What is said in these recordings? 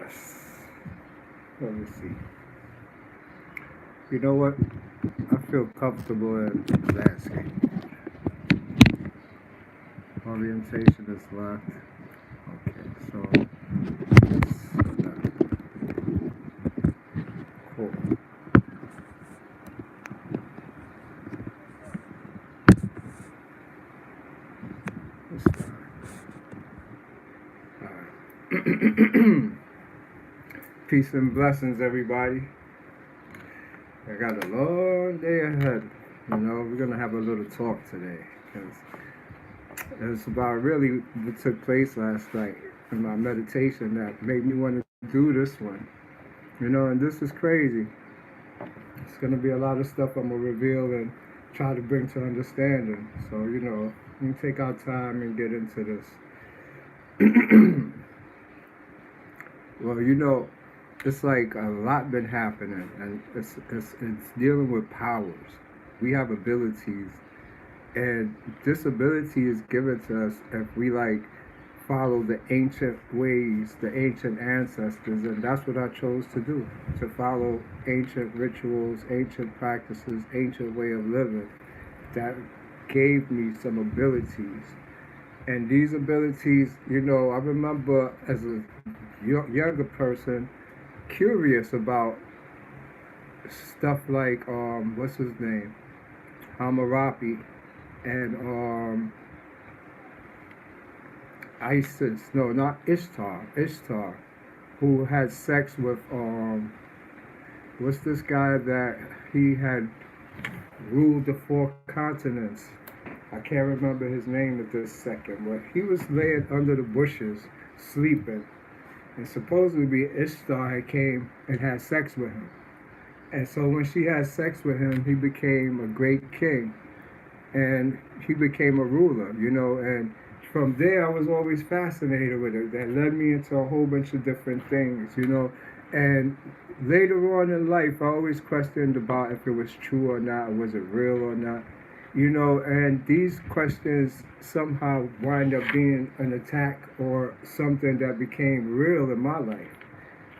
Yes. Let me see. You know what? I feel comfortable in landscape. Orientation is left. Okay, so cool. Let's start. All right. Peace and blessings, everybody. I got a long day ahead. You know, we're gonna have a little talk today because it's about really what took place last night in my meditation that made me want to do this one. You know, and this is crazy. It's gonna be a lot of stuff I'm gonna reveal and try to bring to understanding. So, you know, we can take our time and get into this. Well, you know, it's like a lot been happening, and it's dealing with powers. We have abilities, and this ability is given to us if we like follow the ancient ways, the ancient ancestors, and that's what I chose to do, to follow ancient rituals, ancient practices, ancient way of living that gave me some abilities. And these abilities, you know, I remember as a younger person curious about stuff like what's his name, Hammurabi, and Isis, no, not Ishtar, who had sex with what's this guy that he had ruled the four continents. I can't remember his name at this second, but he was laying under the bushes sleeping, and supposedly Ishtar had came and had sex with him. And so when she had sex with him, he became a great king, and he became a ruler, you know. And from there, I was always fascinated with it. That led me into a whole bunch of different things, you know. And later on in life, I always questioned about if it was true or not, or was it real or not, you know. And these questions somehow wind up being an attack or something that became real in my life.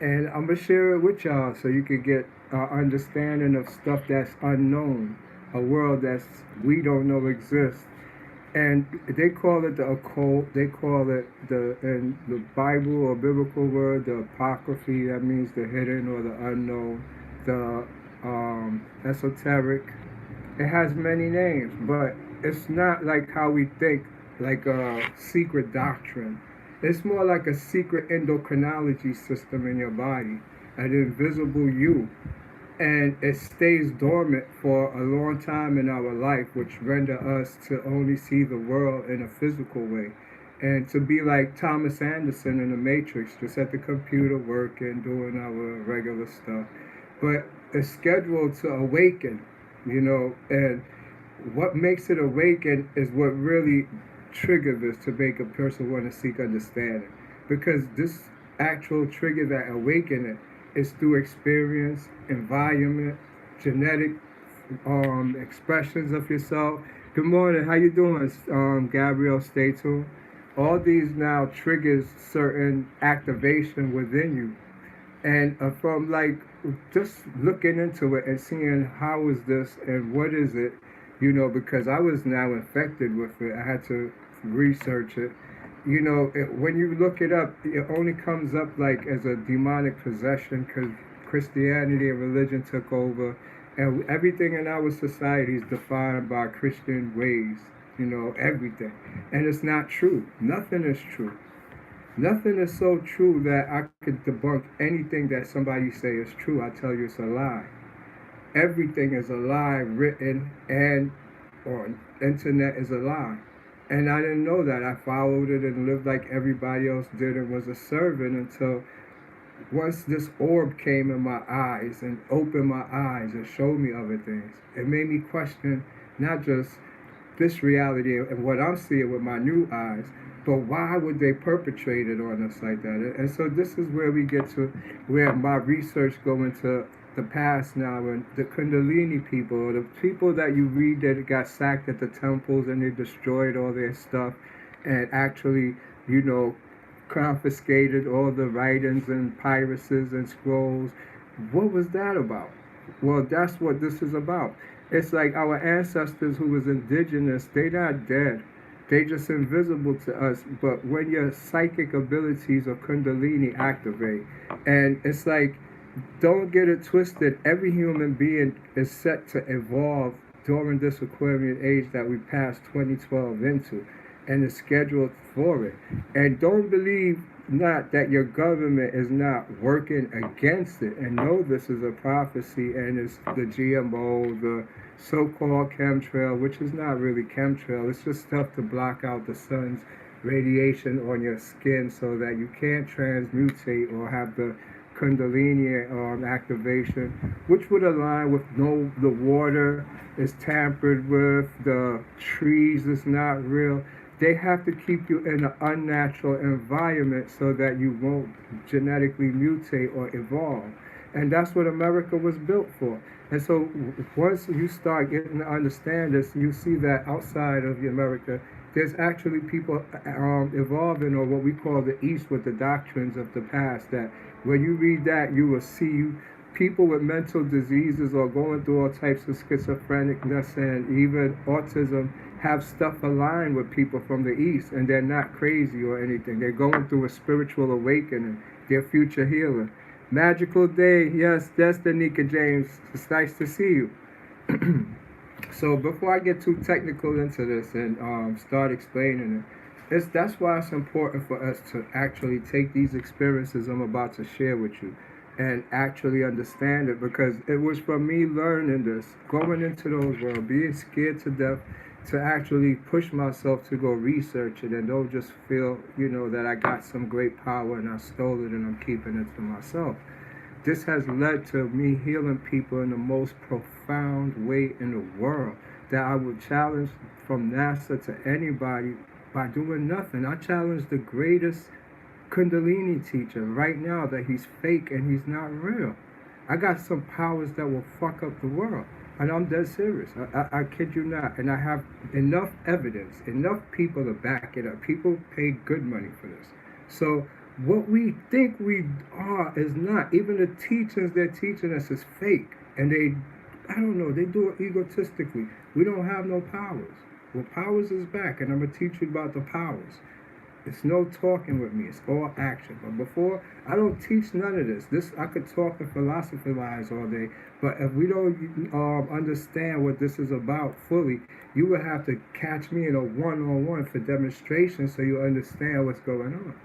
And I'm gonna share it with y'all so you could get understanding of stuff that's unknown, a world that's we don't know exists. And they call it the occult. They call it the in the Bible or biblical word the apocryphy. That means the hidden or the unknown, the esoteric. It has many names, but it's not like how we think, like a secret doctrine. It's more like a secret endocrinology system in your body, an invisible you, and it stays dormant for a long time in our life, which render us to only see the world in a physical way, and to be like Thomas Anderson in the Matrix, just at the computer working, doing our regular stuff, but it's scheduled to awaken, you know. And what makes it awaken is what really triggers this to make a person want to seek understanding, because this actual trigger that awaken it is through experience, environment, genetic expressions of yourself. Good morning, how you doing, Gabrielle? Stay tuned. All these now triggers certain activation within you, and from like just looking into it and seeing how is this and what is it, you know, because I was now infected with it. I had to research it. You know, when you look it up, it only comes up like as a demonic possession because Christianity and religion took over, and everything in our society is defined by Christian ways. You know, everything, and it's not true. Nothing is true. Nothing is so true that I could debunk anything that somebody say is true. I tell you it's a lie. Everything is a lie, written and on internet is a lie. And I didn't know that. I followed it and lived like everybody else did and was a servant until once this orb came in my eyes and opened my eyes and showed me other things. It made me question not just this reality and what I'm seeing with my new eyes, but why would they perpetrate it on us like that? And so this is where we get to where my research go into the past now, and the Kundalini people, or the people that you read that got sacked at the temples and they destroyed all their stuff and actually, you know, confiscated all the writings and papyruses and scrolls. What was that about? Well, that's what this is about. It's like our ancestors who was indigenous, they not dead. They just invisible to us. But when your psychic abilities or kundalini activate, and it's like, don't get it twisted. Every human being is set to evolve during this Aquarian age that we passed 2012 into, and is scheduled for it. And don't believe not that your government is not working against it, and know this is a prophecy, and it's the GMO, the so-called chemtrail, which is not really chemtrail. It's just stuff to block out the sun's radiation on your skin so that you can't transmutate or have the kundalini activation, which would align with the water is tampered with, the trees is not real. They have to keep you in an unnatural environment so that you won't genetically mutate or evolve. And that's what America was built for. And so once you start getting to understand this, you see that outside of America, there's actually people evolving, or what we call the East, with the doctrines of the past, that when you read that, you will see people with mental diseases or going through all types of schizophrenicness and even autism have stuff aligned with people from the East, and they're not crazy or anything. They're going through a spiritual awakening. They're future healing. Magical day. Yes, that's Danica James. It's nice to see you. So before I get too technical into this and start explaining it, that's why it's important for us to actually take these experiences I'm about to share with you and actually understand it, because it was from me learning this, going into those worlds, being scared to death, to actually push myself to go research it and don't just feel, that I got some great power and I stole it and I'm keeping it to myself. This has led to me healing people in the most profound way in the world that I would challenge from NASA to anybody by doing nothing. I challenge the greatest Kundalini teacher right now that he's fake and he's not real. I got some powers that will fuck up the world. And I'm dead serious. I kid you not. And I have enough evidence, enough people to back it up. People pay good money for this. So what we think we are is not. Even the teachings they're teaching us is fake. And they do it egotistically. We don't have no powers. Well, powers is back, and I'm going to teach you about the powers. It's no talking with me. It's all action. But before, I don't teach none of this. I could talk and philosophize all day. But if we don't understand what this is about fully, you would have to catch me in a one-on-one for demonstration so you understand what's going on.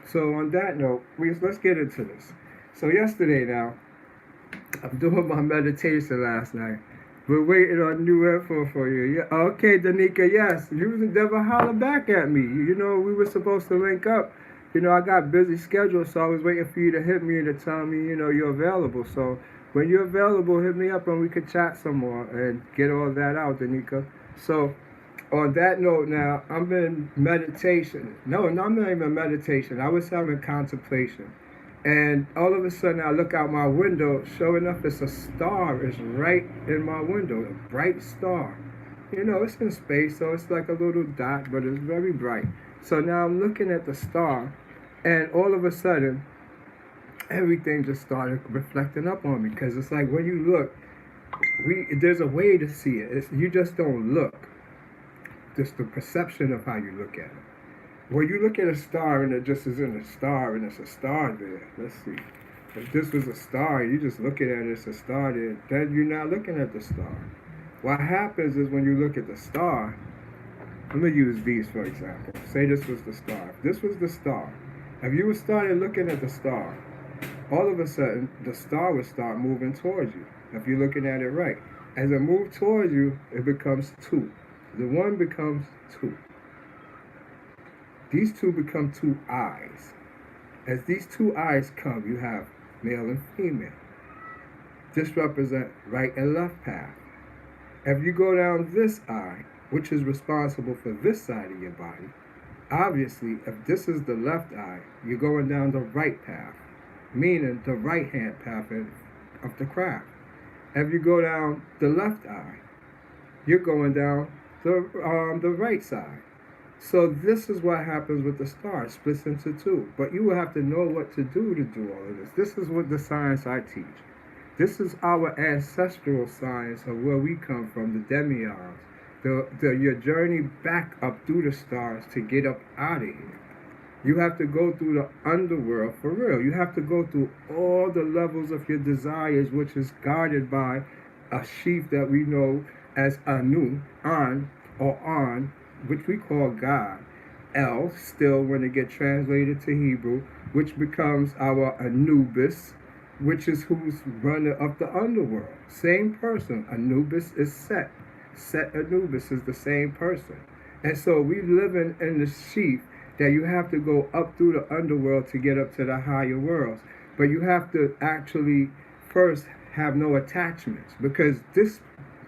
So on that note, let's get into this. So yesterday now, I'm doing my meditation last night. We're waiting on new info for you. Yeah, okay, Danica, yes. You never holler back at me. We were supposed to link up. I got busy schedule, so I was waiting for you to hit me and to tell me, you're available. So when you're available, hit me up and we could chat some more and get all that out, Danica. So on that note now, I'm in meditation. No, I'm not even meditation. I was having contemplation. And all of a sudden, I look out my window. Sure enough, it's a star. It's right in my window, a bright star. It's in space, so it's like a little dot, but it's very bright. So now I'm looking at the star, and all of a sudden, everything just started reflecting up on me. Because it's like when you look, there's a way to see it. You just don't look. Just the perception of how you look at it. When you look at a star and it just isn't a star and it's a star there, let's see. If this was a star, you just looking at it, it's a star there, then you're not looking at the star. What happens is when you look at the star, I'm going to use these for example. Say this was the star. If this was the star, if you started looking at the star, all of a sudden the star would start moving towards you, if you're looking at it right. As it moves towards you, it becomes two. The one becomes two. These two become two eyes. As these two eyes come, you have male and female. This represents right and left path. If you go down this eye, which is responsible for this side of your body, obviously, if this is the left eye, you're going down the right path, meaning the right-hand path of the craft. If you go down the left eye, you're going down the right side. So this is what happens with the star. It splits into two. But you will have to know what to do all of this. This is what the science I teach. This is our ancestral science of where we come from, the demiurges. Your journey back up through the stars to get up out of here. You have to go through the underworld for real. You have to go through all the levels of your desires, which is guarded by a sheaf that we know as Anu, An, or On, which we call God. El, still when it gets translated to Hebrew, which becomes our Anubis, which is who's runner of the underworld. Same person. Anubis is Set. Set Anubis is the same person. And so we living in the sheaf that you have to go up through the underworld to get up to the higher worlds. But you have to actually first have no attachments, because this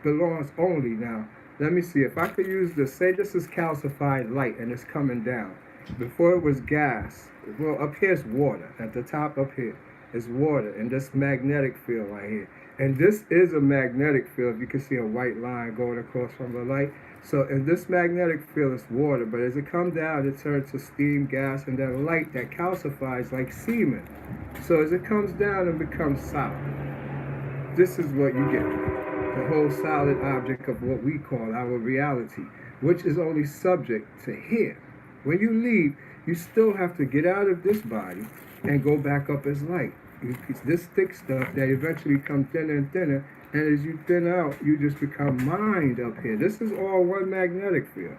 belongs only now. Let me see if I could use this. Say this is calcified light and it's coming down. Before it was gas. Well, up here is water. At the top up here is water, and this magnetic field right here. And this is a magnetic field. You can see a white line going across from the light. So in this magnetic field is water, but as it comes down, it turns to steam, gas, and then light that calcifies like semen. So as it comes down, it becomes solid. This is what you get. The whole solid object of what we call our reality, which is only subject to here. When you leave, you still have to get out of this body and go back up as light. It's this thick stuff that eventually becomes thinner and thinner, and as you thin out, you just become mind up here. This is all one magnetic field.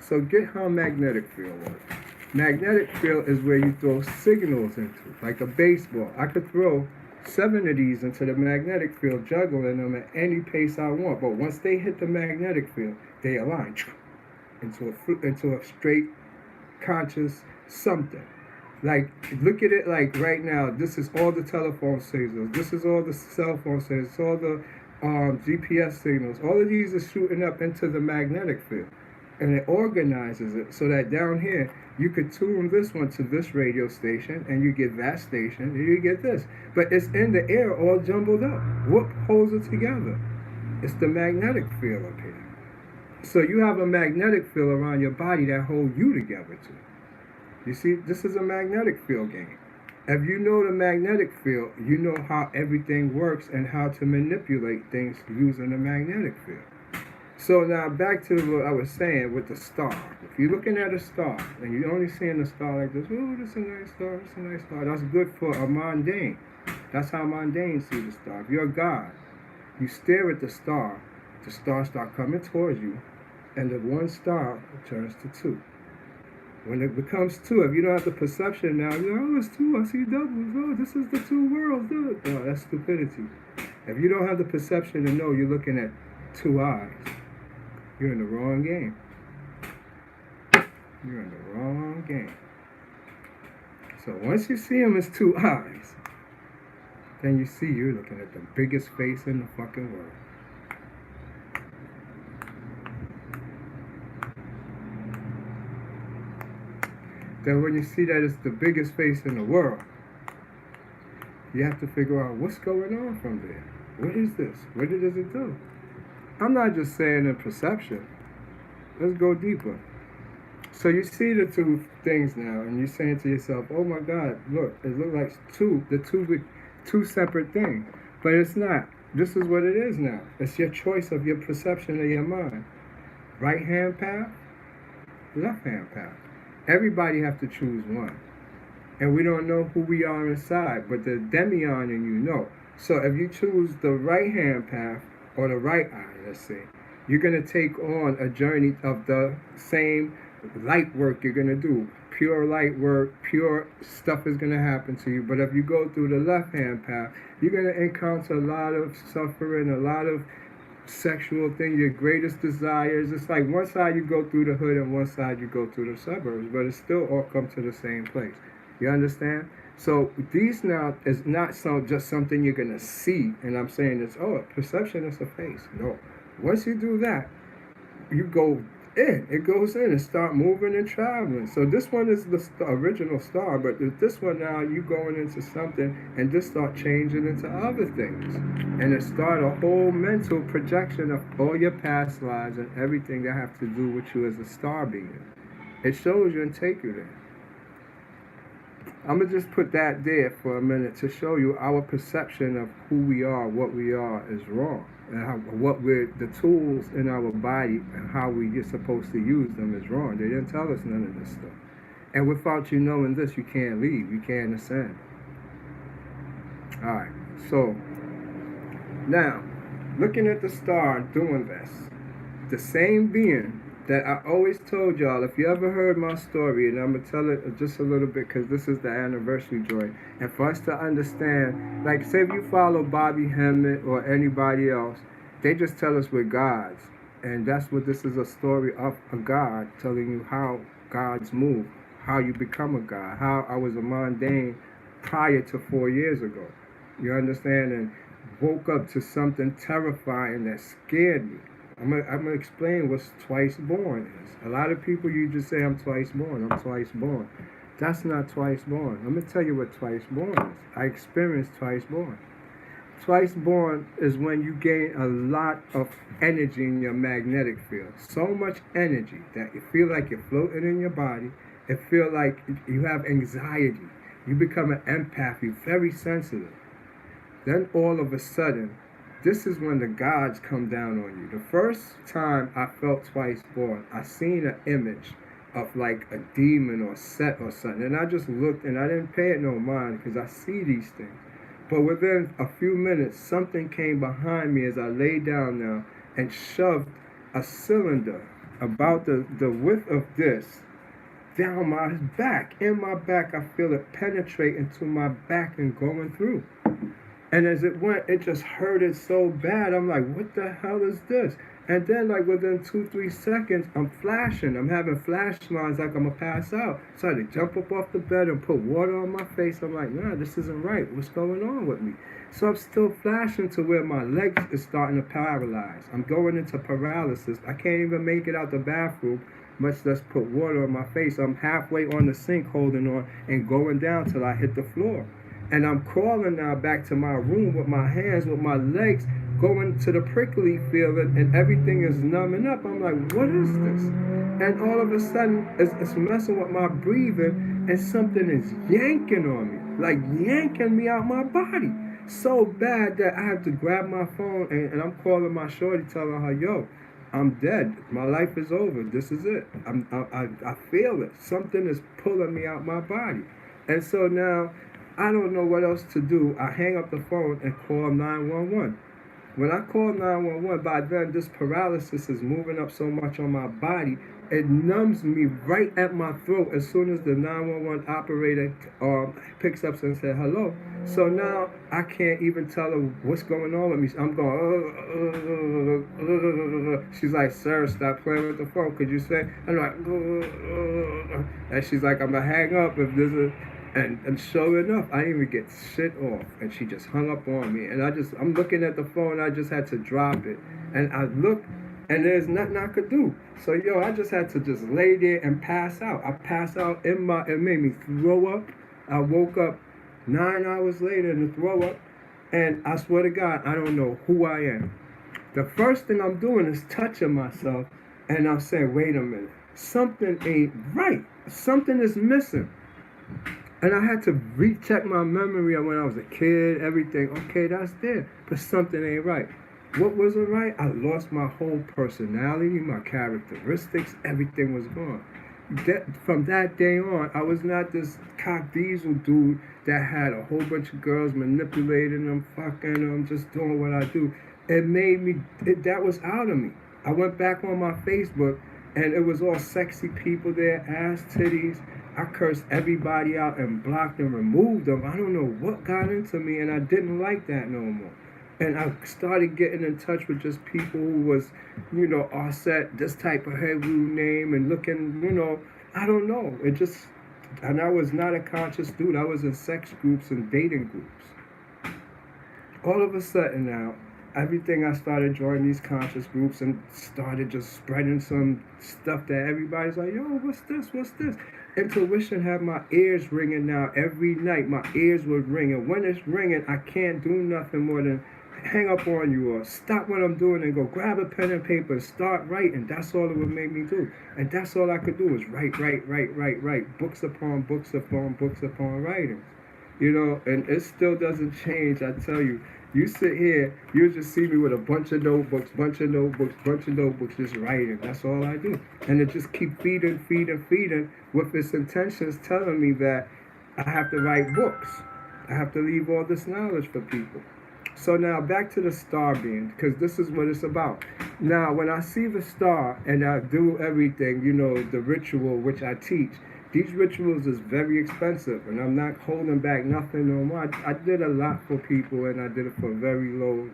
So get how magnetic field works. Magnetic field is where you throw signals into, like a baseball. I could throw 7 of these into the magnetic field, juggling them at any pace I want. But once they hit the magnetic field, they align into a straight, conscious something. Like, look at it like right now, this is all the telephone signals, this is all the cell phone signals, all the GPS signals. All of these are shooting up into the magnetic field. And it organizes it so that down here, you could tune this one to this radio station, and you get that station, and you get this. But it's in the air all jumbled up. What holds it together? It's the magnetic field up here. So you have a magnetic field around your body that holds you together too. You see, this is a magnetic field game. If you know the magnetic field, you know how everything works and how to manipulate things using the magnetic field. So now back to what I was saying with the star. If you're looking at a star and you're only seeing the star like this, oh, this is a nice star, this is a nice star. That's good for a mundane. That's how mundane see the star. If you're a god, you stare at the star start coming towards you, and the one star turns to 2. When it becomes 2, if you don't have the perception now, you're like, oh, it's 2, I see doubles, oh, this is the 2 worlds. No, that's stupidity. If you don't have the perception to know you're looking at 2 eyes, you're in the wrong game. You're in the wrong game. So once you see him as 2 eyes, then you see you're looking at the biggest face in the fucking world. Then when you see that it's the biggest face in the world, you have to figure out what's going on from there. What is this? What does it do? I'm not just saying in perception. Let's go deeper. So you see the 2 things now, and you're saying to yourself, oh my God, look, it looks like two separate things. But it's not. This is what it is now. It's your choice of your perception of your mind. Right hand path, left hand path. Everybody have to choose one. And we don't know who we are inside, but the demion in you know. So if you choose the right hand path, or the right eye, let's say, you're going to take on a journey of the same light work you're going to do. Pure light work, pure stuff is going to happen to you. But if you go through the left hand path, you're going to encounter a lot of suffering, a lot of sexual things, your greatest desires. It's like one side you go through the hood and one side you go through the suburbs, but it still all comes to the same place. You understand? So these now is not just something you're going to see, and I'm saying it's, oh, perception is a face. No. Once you do that, you go in. It goes in and start moving and traveling. So this one is the original star, but with this one now, you going into something and just start changing into other things. And it start a whole mental projection of all your past lives and everything that have to do with you as a star being. It shows you and take you there. I'm going to just put that there for a minute to show you our perception of who we are, what we are, is wrong. And the tools in our body and how we are supposed to use them is wrong. They didn't tell us none of this stuff. And without you knowing this, you can't leave. You can't ascend. All right. So, now, looking at the star and doing this, the same being that I always told y'all, if you ever heard my story, and I'm going to tell it just a little bit because this is the anniversary joy, and for us to understand, like say if you follow Bobby Hemmett or anybody else, they just tell us we're gods. And that's what this is, a story of a god telling you how gods move, how you become a god, how I was a mundane prior to 4 years ago. You understand? And woke up to something terrifying that scared me. I'm gonna explain what twice born is. A lot of people, you just say, I'm twice born. That's not twice born. I'm gonna tell you what twice born is. I experienced twice born. Twice born is when you gain a lot of energy in your magnetic field. So much energy that you feel like you're floating in your body. It feels like you have anxiety. You become an empath. You're very sensitive. Then all of a sudden, this is when the gods come down on you. The first time I felt twice born, I seen an image of like a demon or set or something. And I just looked and I didn't pay it no mind because I see these things. But within a few minutes, something came behind me as I lay down now and shoved a cylinder about the width of this down my back. In my back, I feel it penetrate into my back and going through. And as it went, it just hurted so bad. I'm like, what the hell is this? And then like within 2-3 seconds, I'm flashing. I'm having flash lines like I'm going to pass out. So I had to jump up off the bed and put water on my face. I'm like, nah, this isn't right. What's going on with me? So I'm still flashing to where my legs is starting to paralyze. I'm going into paralysis. I can't even make it out the bathroom, much less put water on my face. I'm halfway on the sink holding on and going down till I hit the floor. And I'm crawling now back to my room with my hands, with my legs, going to the prickly feeling, and everything is numbing up. I'm like, what is this? And all of a sudden, it's messing with my breathing, and something is yanking on me, like yanking me out my body. So bad that I have to grab my phone, and I'm calling my shorty, telling her, yo, I'm dead. My life is over. This is it. I feel it. Something is pulling me out my body. And so now, I don't know what else to do. I hang up the phone and call 911. When I call 911, by then this paralysis is moving up so much on my body, it numbs me right at my throat as soon as the 911 operator picks up and says hello. So now I can't even tell her what's going on with me. I'm going, she's like, sir, stop playing with the phone. Could you say? I'm like, and she's like, I'm going to hang up if there's a... And sure enough, I didn't even get shit off. And she just hung up on me. And I'm looking at the phone. I just had to drop it. And I look, and there's nothing I could do. So, I just had to just lay there and pass out. I passed out it made me throw up. I woke up 9 hours later in the throw up. And I swear to God, I don't know who I am. The first thing I'm doing is touching myself. And I'm saying, wait a minute. Something ain't right. Something is missing. And I had to recheck my memory of when I was a kid, everything. Okay, that's there. But something ain't right. What wasn't right? I lost my whole personality, my characteristics, everything was gone. From that day on, I was not this cock diesel dude that had a whole bunch of girls manipulating them, fucking them, just doing what I do. It made me, that was out of me. I went back on my Facebook and it was all sexy people there, ass titties. I cursed everybody out and blocked and removed them. I don't know what got into me, and I didn't like that no more. And I started getting in touch with just people who was, all set, this type of Hebrew name and looking, I don't know. And I was not a conscious dude. I was in sex groups and dating groups. All of a sudden now, everything I started joining these conscious groups and started just spreading some stuff that everybody's like, yo, what's this? What's this? Intuition had my ears ringing now every night. My ears would ring. And when it's ringing, I can't do nothing more than hang up on you or stop what I'm doing and go grab a pen and paper and start writing. That's all it would make me do. And that's all I could do was write. Books upon books upon books upon writing. You know, and it still doesn't change. I tell you, you sit here, you just see me with a bunch of notebooks, just writing. That's all I do. And it just keep feeding with its intentions telling me that I have to write books. I have to leave all this knowledge for people. So now back to the star being, because this is what it's about. Now, when I see the star and I do everything, you know, the ritual which I teach, these rituals is very expensive, and I'm not holding back nothing no more. I did a lot for people, and I did it for very low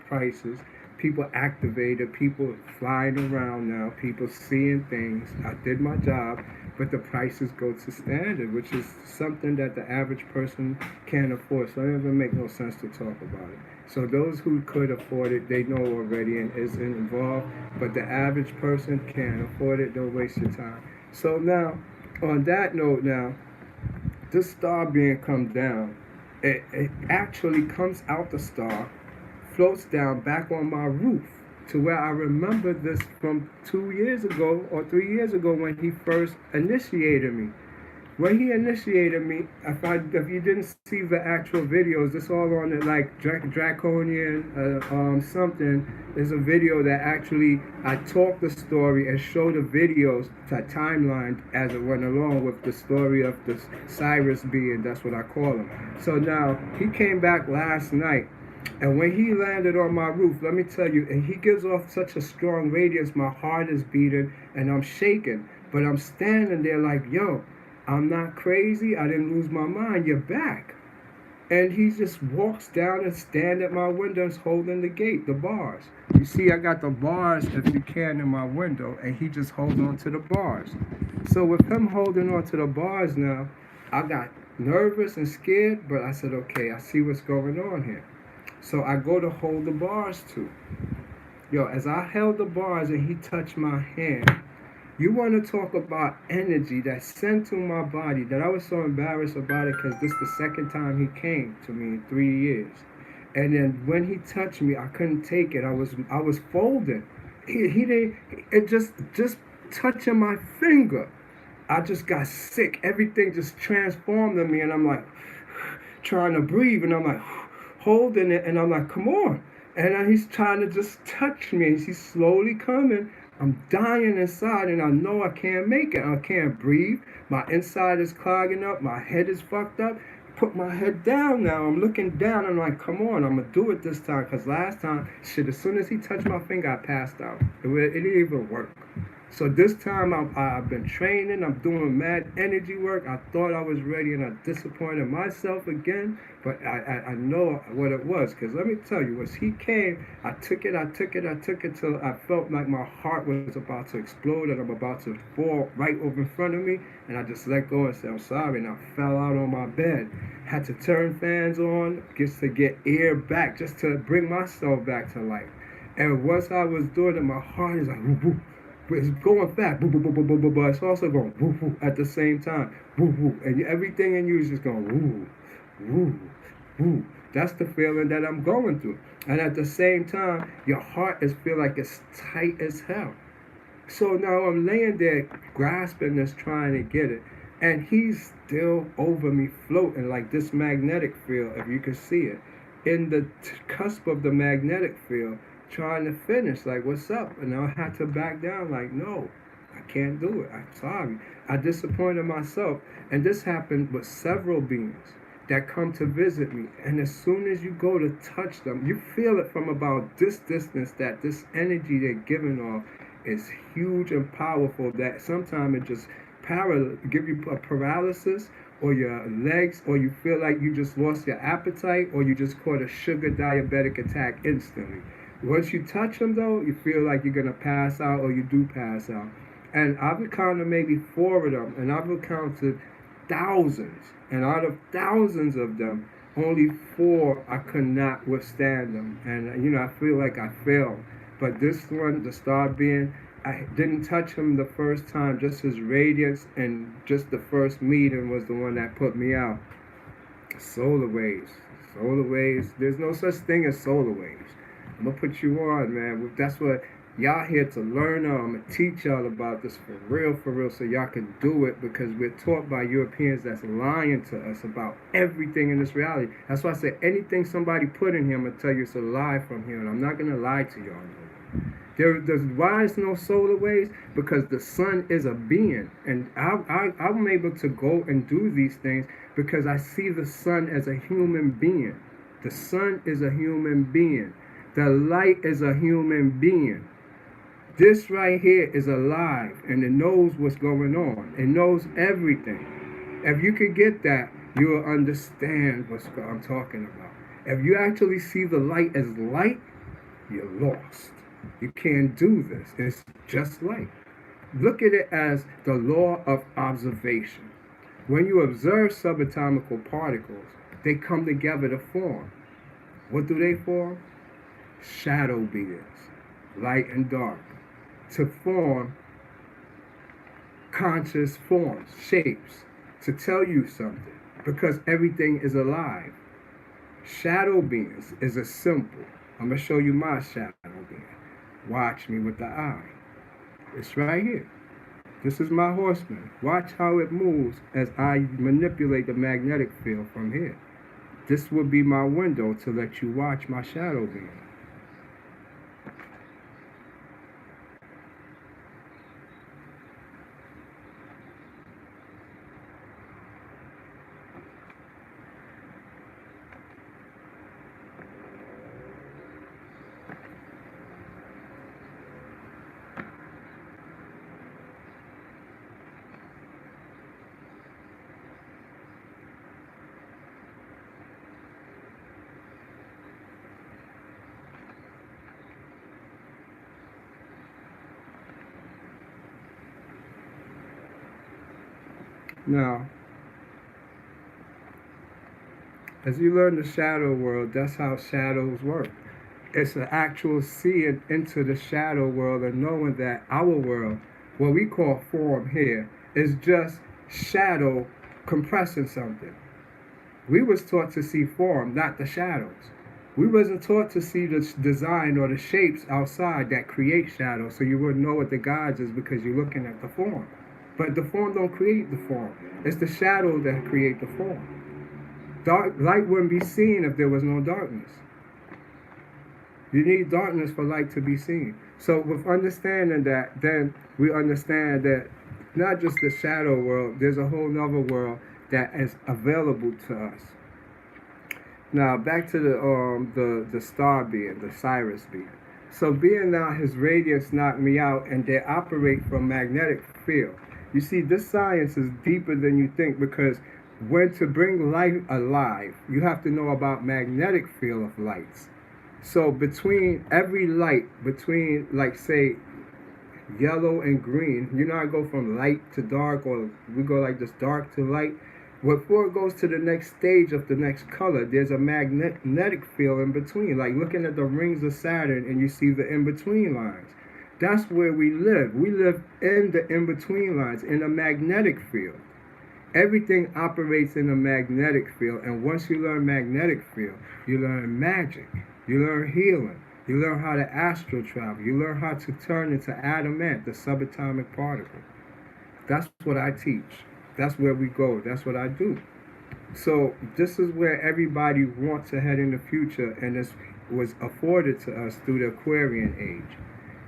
prices. People activated, people flying around now, people seeing things. I did my job, but the prices go to standard, which is something that the average person can't afford. So it doesn't make no sense to talk about it. So those who could afford it, they know already and is involved, but the average person can't afford it. Don't waste your time. So now, on that note now, this star being come down, it actually comes out the star, floats down back on my roof to where I remember this from 2 years ago or 3 years ago when he first initiated me. When he initiated me, if you didn't see the actual videos, it's all on it like Draconian something. There's a video that actually I talked the story and showed the videos to timeline as it went along with the story of the Cyrus being. That's what I call him. So now he came back last night. And when he landed on my roof, let me tell you, and he gives off such a strong radiance, my heart is beating and I'm shaking. But I'm standing there like, yo, I'm not crazy. I didn't lose my mind. You're back. And he just walks down and stands at my windows holding the gate, the bars. You see, I got the bars, if you can, in my window, and he just holds on to the bars. So with him holding on to the bars now, I got nervous and scared, but I said, okay, I see what's going on here. So I go to hold the bars too. Yo, as I held the bars and he touched my hand, you want to talk about energy that sent to my body that I was so embarrassed about it because this is the second time he came to me in 3 years. And then when he touched me, I couldn't take it. I was folding. He didn't, it just touching my finger. I just got sick. Everything just transformed in me and I'm like trying to breathe and I'm like holding it and I'm like, come on. And then he's trying to just touch me. He's slowly coming. I'm dying inside and I know I can't make it. I can't breathe. My inside is clogging up. My head is fucked up. Put my head down now. I'm looking down. I'm like, come on, I'm going to do it this time. Because last time, shit, as soon as he touched my finger, I passed out. It didn't even work. So this time I've been training. I'm doing mad energy work. I thought I was ready and I disappointed myself again. But I know what it was. Because let me tell you, as he came, I took it till I felt like my heart was about to explode and I'm about to fall right over in front of me. And I just let go and said, I'm sorry. And I fell out on my bed. Had to turn fans on just to get air back, just to bring myself back to life. And once I was doing it, my heart is like, whoop, whoop. It's going fast, boo, boo, boo, boo, boo, boo, but it's also going woo, woo, at the same time, woo, woo, and everything in you is just going woo, woo, woo. That's the feeling that I'm going through, and at the same time, your heart is feel like it's tight as hell. So now I'm laying there grasping this, trying to get it, and he's still over me, floating like this magnetic field, if you can see it, in the cusp of the magnetic field. Trying to finish, like, what's up? And I had to back down, like, no, I can't do it. I'm sorry. I disappointed myself. And this happened with several beings that come to visit me. And as soon as you go to touch them, you feel it from about this distance that this energy they're giving off is huge and powerful that sometimes it just give you a paralysis or your legs, or you feel like you just lost your appetite, or you just caught a sugar diabetic attack instantly. Once you touch them, though, you feel like you're going to pass out or you do pass out. And I've encountered maybe 4 of them, and I've encountered thousands. And out of thousands of them, only 4 I could not withstand them. And, you know, I feel like I failed. But this one, the star being, I didn't touch him the first time. Just his radiance and just the first meeting was the one that put me out. Solar waves. Solar waves. There's no such thing as solar waves. I'm gonna put you on, man. That's what y'all here to learn. I'm gonna teach y'all about this for real, so y'all can do it because we're taught by Europeans that's lying to us about everything in this reality. That's why I said anything somebody put in here, I'm gonna tell you it's a lie from here, and I'm not gonna lie to y'all. Why is no solar waves? Because the sun is a being, and I'm able to go and do these things because I see the sun as a human being. The sun is a human being. The light is a human being. This right here is alive, and it knows what's going on. It knows everything. If you could get that, you will understand what I'm talking about. If you actually see the light as light, you're lost. You can't do this. It's just light. Look at it as the law of observation. When you observe subatomic particles, they come together to form. What do they form? Shadow beings, light and dark, to form conscious forms, shapes, to tell you something, because everything is alive. Shadow beings is a symbol. I'm going to show you my shadow being. Watch me with the eye. It's right here. This is my horseman. Watch how it moves as I manipulate the magnetic field from here. This will be my window to let you watch my shadow being. Now, as you learn the shadow world, that's how shadows work. It's an actual seeing into the shadow world and knowing that our world, what we call form here, is just shadow compressing something. We was taught to see form, not the shadows. We wasn't taught to see the design or the shapes outside that create shadows, so you wouldn't know what the gods is because you're looking at the form. But the form don't create the form. It's the shadow that create the form. Light wouldn't be seen if there was no darkness. You need darkness for light to be seen. So with understanding that, then we understand that not just the shadow world, there's a whole nother world that is available to us. Now back to the star being, the Cyrus being. So being now his radiance knocked me out, and they operate from magnetic field. You see, this science is deeper than you think, because when to bring light alive, you have to know about magnetic field of lights. So between every light, between like say yellow and green, you know I go from light to dark, or we go like this dark to light. Before it goes to the next stage of the next color, there's a magnetic field in between. Like looking at the rings of Saturn and you see the in-between lines. That's where we live. We live in the in-between lines, in a magnetic field. Everything operates in a magnetic field, and once you learn magnetic field, you learn magic, you learn healing, you learn how to astral travel, you learn how to turn into adamant, the subatomic particle. That's what I teach. That's where we go. That's what I do. So this is where everybody wants to head in the future, and this was afforded to us through the Aquarian age.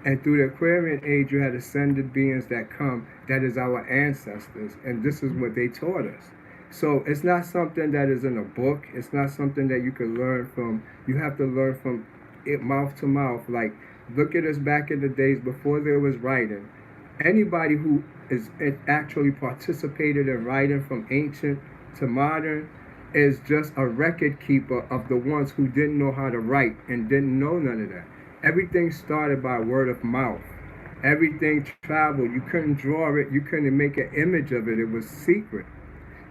And through the Aquarian age, you had ascended beings that come, that is our ancestors, and this is what they taught us. So it's not something that is in a book. It's not something that you can learn from. You have to learn from it mouth to mouth. Like, look at us back in the days before there was writing. Anybody who is actually participated in writing from ancient to modern is just a record keeper of the ones who didn't know how to write and didn't know none of that. Everything started by word of mouth. Everything traveled. You couldn't draw it. You couldn't make an image of it. It was secret.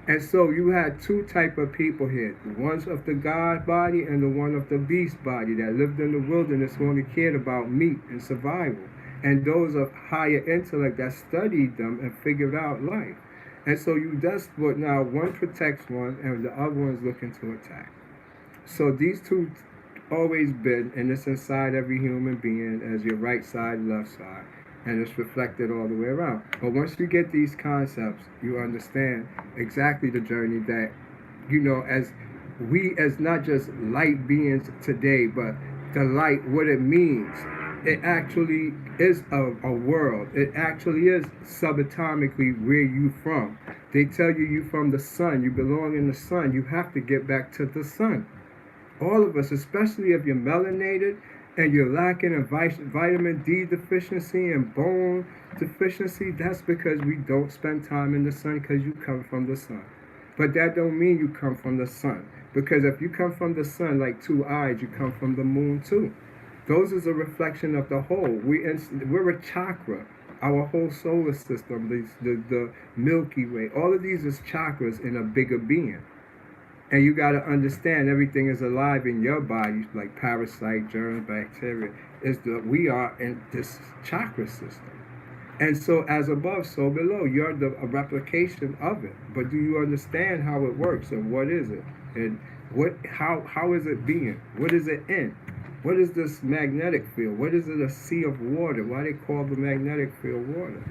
And so you had two type of people here. The ones of the God body and the one of the beast body that lived in the wilderness who only cared about meat and survival. And those of higher intellect that studied them and figured out life. And so that's what now one protects one and the other one is looking to attack. So these two always been, and it's inside every human being as your right side, left side, and it's reflected all the way around. But once you get these concepts, you understand exactly the journey that, as we, as not just light beings today, but the light, what it means. It actually is a world. It actually is subatomically where you from. They tell you from the sun. You belong in the sun. You have to get back to the sun. All of us, especially if you're melanated and you're lacking in vitamin D deficiency and bone deficiency, that's because we don't spend time in the sun because you come from the sun. But that don't mean you come from the sun. Because if you come from the sun like two eyes, you come from the moon too. Those is a reflection of the whole. We're a chakra. Our whole solar system, the Milky Way, all of these is chakras in a bigger being. And you got to understand everything is alive in your body, like parasite, germs, bacteria. We are in this chakra system. And so as above, so below. You're a replication of it. But do you understand how it works and what is it? And how is it being? What is it in? What is this magnetic field? What is it, a sea of water? Why they call the magnetic field water?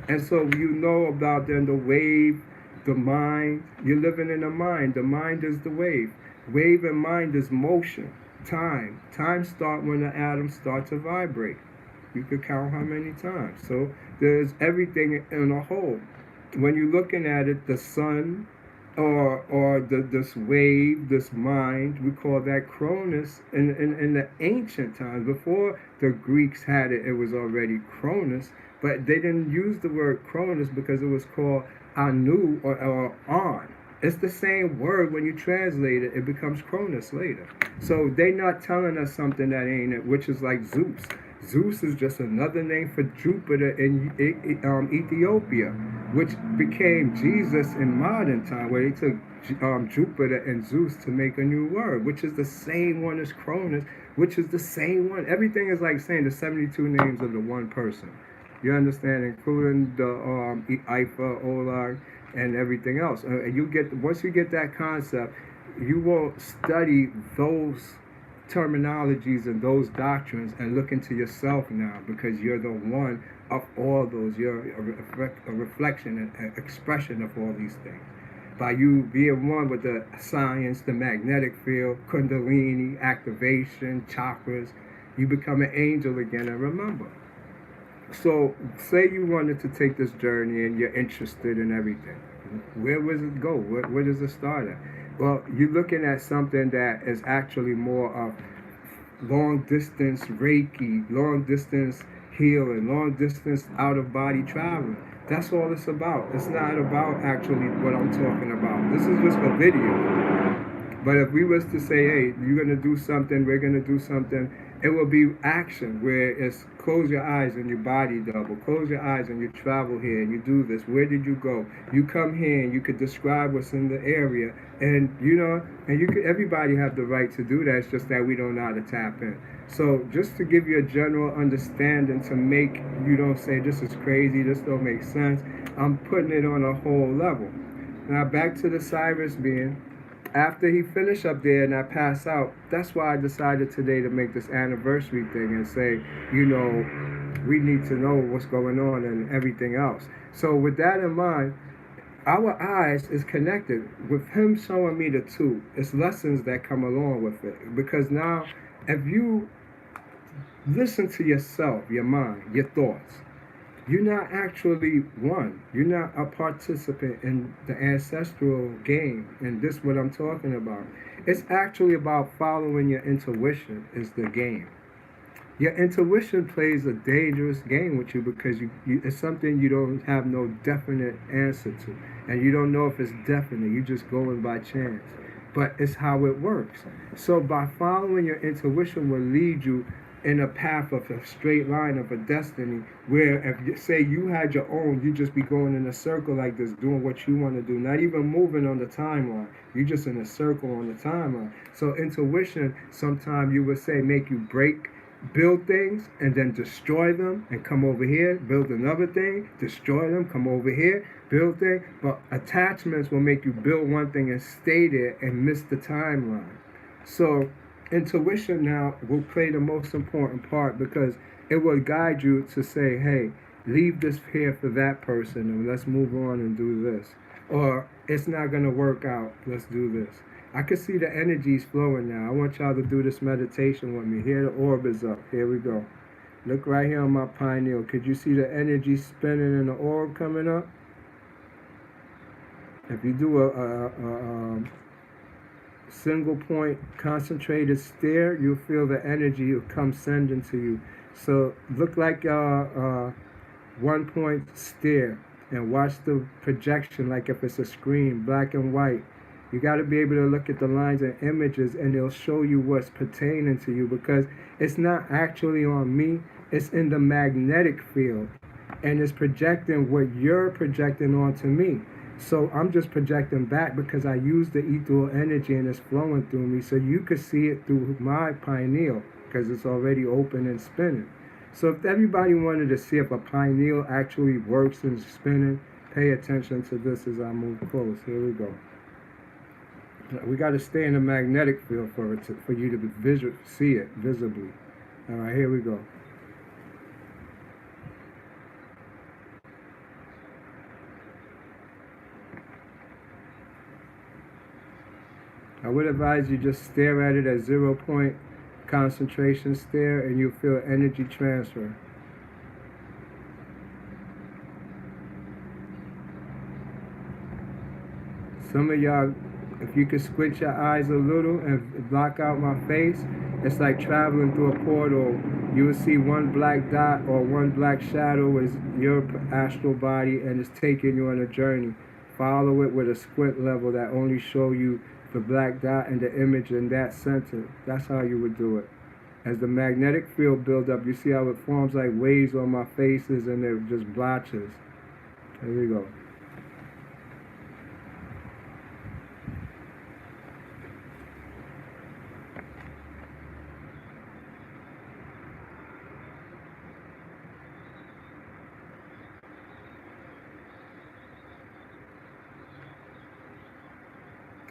And so you know about then the wave, the mind. You're living in a mind. The mind is the wave. Wave and mind is motion, time. Time starts when the atoms start to vibrate. You could count how many times. So there's everything in a whole. When you're looking at it, the sun or this wave, this mind, we call that Cronus. In the ancient times, before the Greeks had it, it was already Cronus. But they didn't use the word Cronus because it was called Anu or On. It's the same word. When you translate it, it becomes Cronus later. So they're not telling us something that ain't it, which is like Zeus. Zeus is just another name for Jupiter in Ethiopia, which became Jesus in modern time, where they took Jupiter and Zeus to make a new word, which is the same one as Cronus, which is the same one. Everything is like saying the 72 names of the one person. You understand, including the Ifa, Olag, and everything else. Once you get that concept, you will study those terminologies and those doctrines and look into yourself now, because you're the one of all those. You're a reflection and expression of all these things. By you being one with the science, the magnetic field, kundalini, activation, chakras, you become an angel again. And remember, so say you wanted to take this journey and you're interested in everything. Where does it go? Where does it start at? Well, you're looking at something that is actually more of long distance Reiki, long distance healing, long distance out of body traveling. That's all it's about. It's not about actually what I'm talking about. This is just a video. But if we was to say, hey, you're going to do something, we're going to do something, it will be action where it's close your eyes and your body double. Close your eyes and you travel here and you do this. Where did you go? You come here and you could describe what's in the area. And, everybody have the right to do that. It's just that we don't know how to tap in. So just to give you a general understanding, to make you don't say, this is crazy, this don't make sense, I'm putting it on a whole level. Now back to the Cyrus being. After he finished up there and I passed out, that's why I decided today to make this anniversary thing and say, we need to know what's going on and everything else. So with that in mind, our eyes is connected. With him showing me the two, it's lessons that come along with it. Because now, if you listen to yourself, your mind, your thoughts, you're not actually one. You're not a participant in the ancestral game. And this is what I'm talking about. It's actually about following your intuition is the game. Your intuition plays a dangerous game with you because it's something you don't have no definite answer to. And you don't know if it's definite. You're just going by chance. But it's how it works. So by following your intuition will lead you in a path of a straight line of a destiny, where if you say you had your own, you just be going in a circle like this, doing what you want to do, not even moving on the timeline. You're just in a circle on the timeline. So intuition, sometimes you would say, make you build things and then destroy them and come over here, build another thing, destroy them, come over here, build things. But attachments will make you build one thing and stay there and miss the timeline. So intuition now will play the most important part because it will guide you to say, hey, leave this here for that person and let's move on and do this. Or it's not going to work out, let's do this. I can see the energies flowing now. I want y'all to do this meditation with me. Here the orb is up. Here we go. Look right here on my pineal. Could you see the energy spinning and the orb coming up? If you do a single point concentrated stare, you'll feel the energy will come sending to you. So look like 1 point stare and watch the projection like if it's a screen, black and white. You got to be able to look at the lines and images and it'll show you what's pertaining to you because it's not actually on me, it's in the magnetic field and it's projecting what you're projecting onto me. So I'm just projecting back because I use the ethereal energy and it's flowing through me so you could see it through my pineal because it's already open and spinning. So if everybody wanted to see if a pineal actually works and spinning, pay attention to this as I move close. Here we go. We got to stay in the magnetic field for you to see it visibly. All right, here we go. I would advise you just stare at it at 0 point concentration stare and you'll feel energy transfer. Some of y'all, if you could squint your eyes a little and block out my face, it's like traveling through a portal. You will see one black dot or one black shadow is your astral body and it's taking you on a journey. Follow it with a squint level that only show you the black dot and the image in that center. That's how you would do it. As the magnetic field builds up, you see how it forms like waves on my faces and they're just blotches. There we go.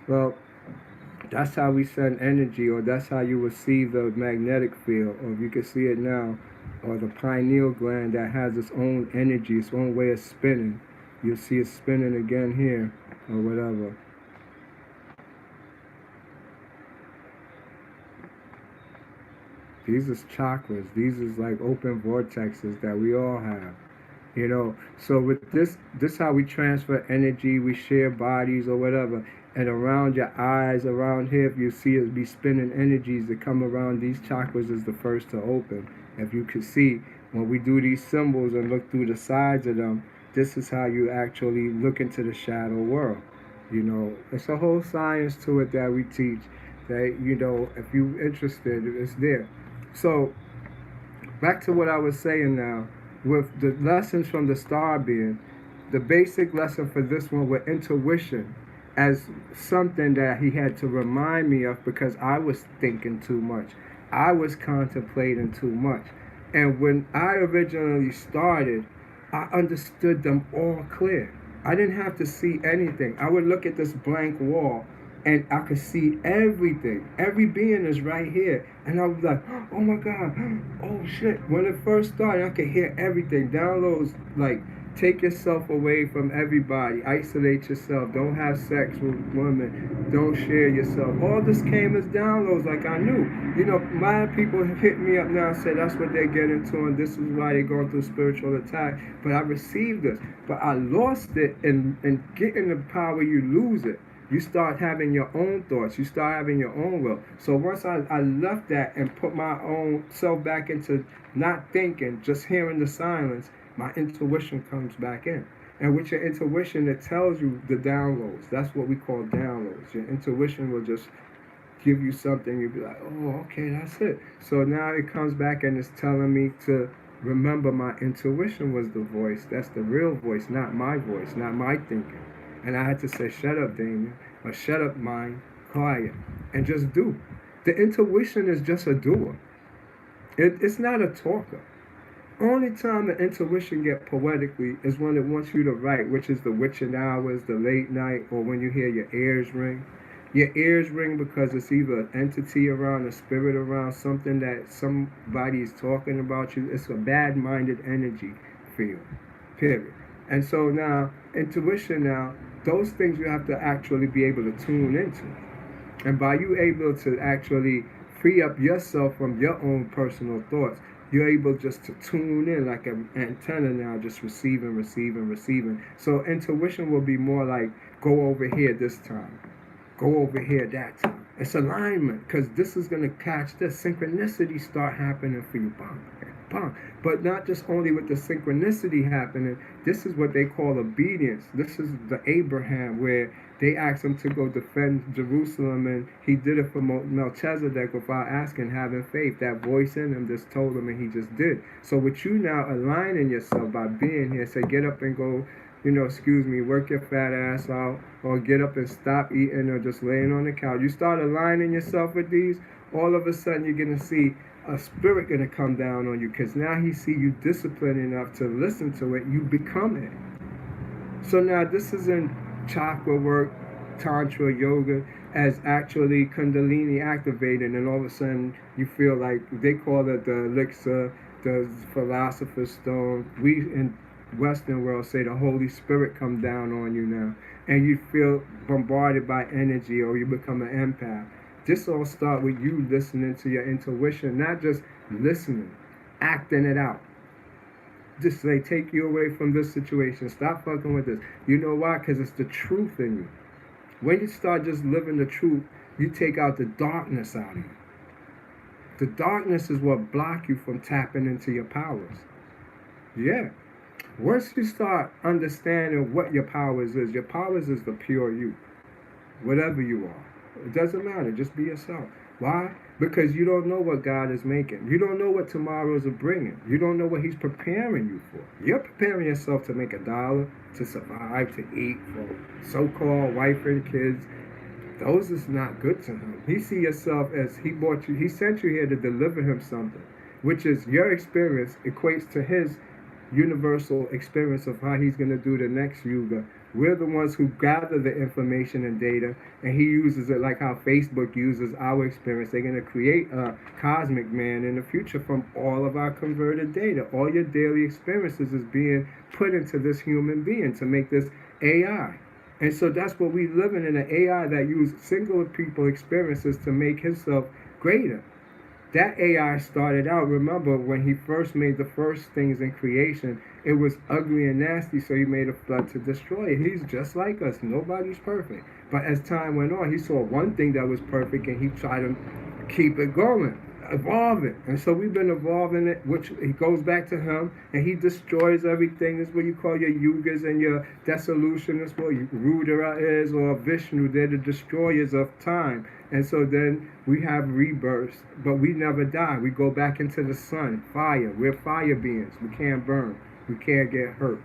Well, that's how we send energy, or that's how you will see the magnetic field, or if you can see it now, or the pineal gland that has its own energy, its own way of spinning. You'll see it spinning again here, or whatever. These is chakras. These is like open vortexes that we all have. You know, so with this how we transfer energy, we share bodies or whatever. And around your eyes, around here, if you see it be spinning energies that come around these chakras is the first to open. If you could see, when we do these symbols and look through the sides of them, this is how you actually look into the shadow world. You know, it's a whole science to it that we teach that, you know, if you're interested, it's there. So, back to what I was saying now. With the lessons from the star being, the basic lesson for this one was intuition as something that he had to remind me of because I was thinking too much. I was contemplating too much. And when I originally started, I understood them all clear. I didn't have to see anything. I would look at this blank wall and I could see everything. Every being is right here. And I was like, oh my God, oh shit. When it first started, I could hear everything. Downloads like, take yourself away from everybody. Isolate yourself. Don't have sex with women. Don't share yourself. All this came as downloads like I knew. You know, my people have hit me up now and said that's what they get into and this is why they're going through spiritual attack. But I received this. But I lost it and getting the power, you lose it. You start having your own thoughts. You start having your own will. So once I left that and put my own self back into not thinking, just hearing the silence, my intuition comes back in. And with your intuition, it tells you the downloads. That's what we call downloads. Your intuition will just give you something. You'll be like, oh, okay, that's it. So now it comes back and it's telling me to remember my intuition was the voice. That's the real voice, not my voice, not my thinking. And I had to say, shut up, Damien, or shut up, mind, quiet, and just do. The intuition is just a doer. It's not a talker. Only time the intuition get poetically is when it wants you to write, which is the witching hours, the late night, or when you hear your ears ring. Your ears ring because it's either an entity around, a spirit around, something that somebody is talking about you. It's a bad-minded energy field, period. And so now, intuition now, those things you have to actually be able to tune into. And by you able to actually free up yourself from your own personal thoughts, you're able just to tune in like an antenna now, just receiving, receiving, receiving. So intuition will be more like, go over here this time, go over here that time. It's alignment, because this is going to catch this. Synchronicity start happening for you. Bang, bang. But not just only with the synchronicity happening, this is what they call obedience. This is the Abraham, where they asked him to go defend Jerusalem, and he did it for Melchizedek without asking, having faith. That voice in him just told him, and he just did. So with you now aligning yourself by being here, say, get up and go, excuse me, work your fat ass out, or get up and stop eating, or just laying on the couch. You start aligning yourself with these, all of a sudden you're going to see a spirit going to come down on you, because now he see you disciplined enough to listen to it, you become it. So now this isn't chakra work, tantra, yoga, as actually kundalini activated, and all of a sudden you feel like, they call it the elixir, the philosopher's stone. We in Western world say the Holy Spirit come down on you now, and you feel bombarded by energy, or you become an empath. This all start with you listening to your intuition, not just listening, acting it out. Just say, take you away from this situation. Stop fucking with this. You know why? Because it's the truth in you. When you start just living the truth, you take out the darkness out of you. The darkness is what block you from tapping into your powers. Yeah. Once you start understanding what your powers is the pure you. Whatever you are. It doesn't matter. Just be yourself. Why? Because you don't know what God is making. You don't know what tomorrows are bringing. You don't know what he's preparing you for. You're preparing yourself to make $1, to survive, to eat, for so-called wife and kids. Those is not good to him. He see yourself as he brought you, he sent you here to deliver him something, which is your experience equates to his universal experience of how he's going to do the next yuga. We're the ones who gather the information and data, and he uses it like how Facebook uses our experience. They're going to create a cosmic man in the future from all of our converted data. All your daily experiences is being put into this human being to make this AI. And so that's what we live in an AI that uses single people experiences to make himself greater. That AI started out, remember, when he first made the first things in creation, it was ugly and nasty, so he made a flood to destroy it. He's just like us. Nobody's perfect. But as time went on, he saw one thing that was perfect, and he tried to keep it going, evolve it. And so we've been evolving it, which he goes back to him, and he destroys everything. That's what you call your yugas and your dissolution. That's what Rudra is, or Vishnu. They're the destroyers of time. And so then we have rebirths, but we never die. We go back into the sun, fire. We're fire beings. We can't burn. We can't get hurt.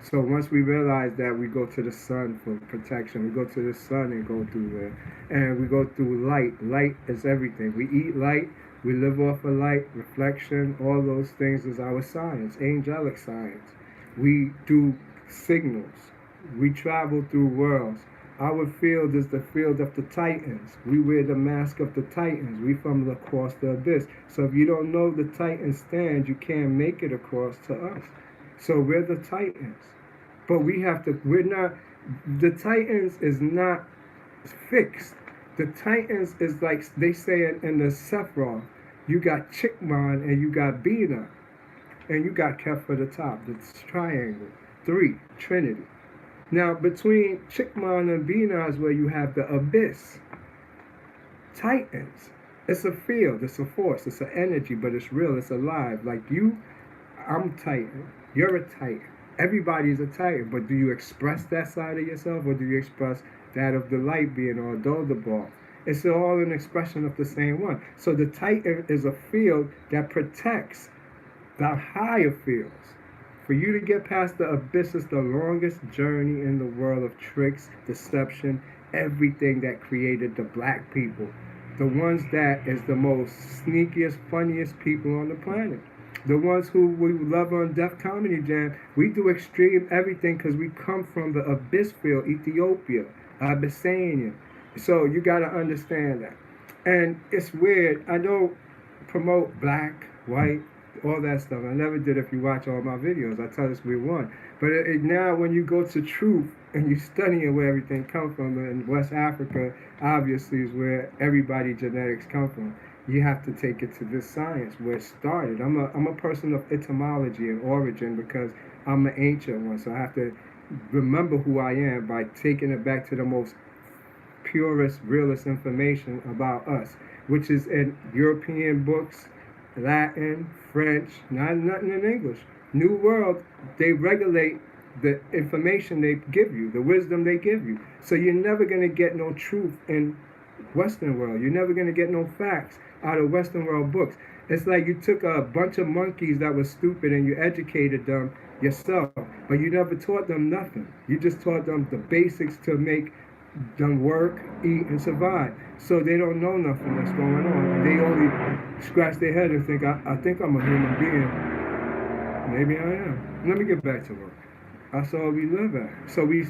So once we realize that, we go to the sun for protection. We go to the sun and go through there. And we go through light. Light is everything. We eat light. We live off of light, reflection. All those things is our science, angelic science. We do signals. We travel through worlds. Our field is the field of the Titans. We wear the mask of the Titans. We from across the abyss. So if you don't know the Titan stand, you can't make it across to us. So we're the Titans. But we have to, we're not, the Titans is not fixed. The Titans is like they say in the Sephiroth. You got Chickmon and you got Bina. And you got Kef for the top. It's triangle. 3, Trinity. Now, between Chickmon and Bina is where you have the abyss. Titans. It's a field, it's a force, it's an energy, but it's real, it's alive. Like you, I'm Titan. You're a Titan. Everybody's a Titan, but do you express that side of yourself, or do you express that of the light being, or Dodaball? It's all an expression of the same one. So the Titan is a field that protects the higher fields. For you to get past the abyss is the longest journey in the world of tricks, deception, everything that created the black people. The ones that is the most sneakiest, funniest people on the planet. The ones who we love on Def Comedy Jam. We do extreme everything because we come from the abyss field, Ethiopia, Abyssinia. So you got to understand that. And it's weird. I don't promote black, white, all that stuff. I never did. If you watch all my videos, I tell us we won. But now when you go to truth and you study where everything comes from, and West Africa obviously is where everybody genetics come from. You have to take it to this science where it started. I'm a person of etymology and origin because I'm an ancient one. So I have to remember who I am by taking it back to the most purest, realest information about us, which is in European books, Latin, French, nothing in English. New World, they regulate the information they give you, the wisdom they give you. So you're never going to get no truth in Western world. You're never going to get no facts out of Western world books. It's like you took a bunch of monkeys that were stupid and you educated them yourself, but you never taught them nothing. You just taught them the basics to make them work, eat, and survive. So they don't know nothing that's going on. And they only scratch their head and think, I think I'm a human being. Maybe I am. Let me get back to work. That's all we live at. So we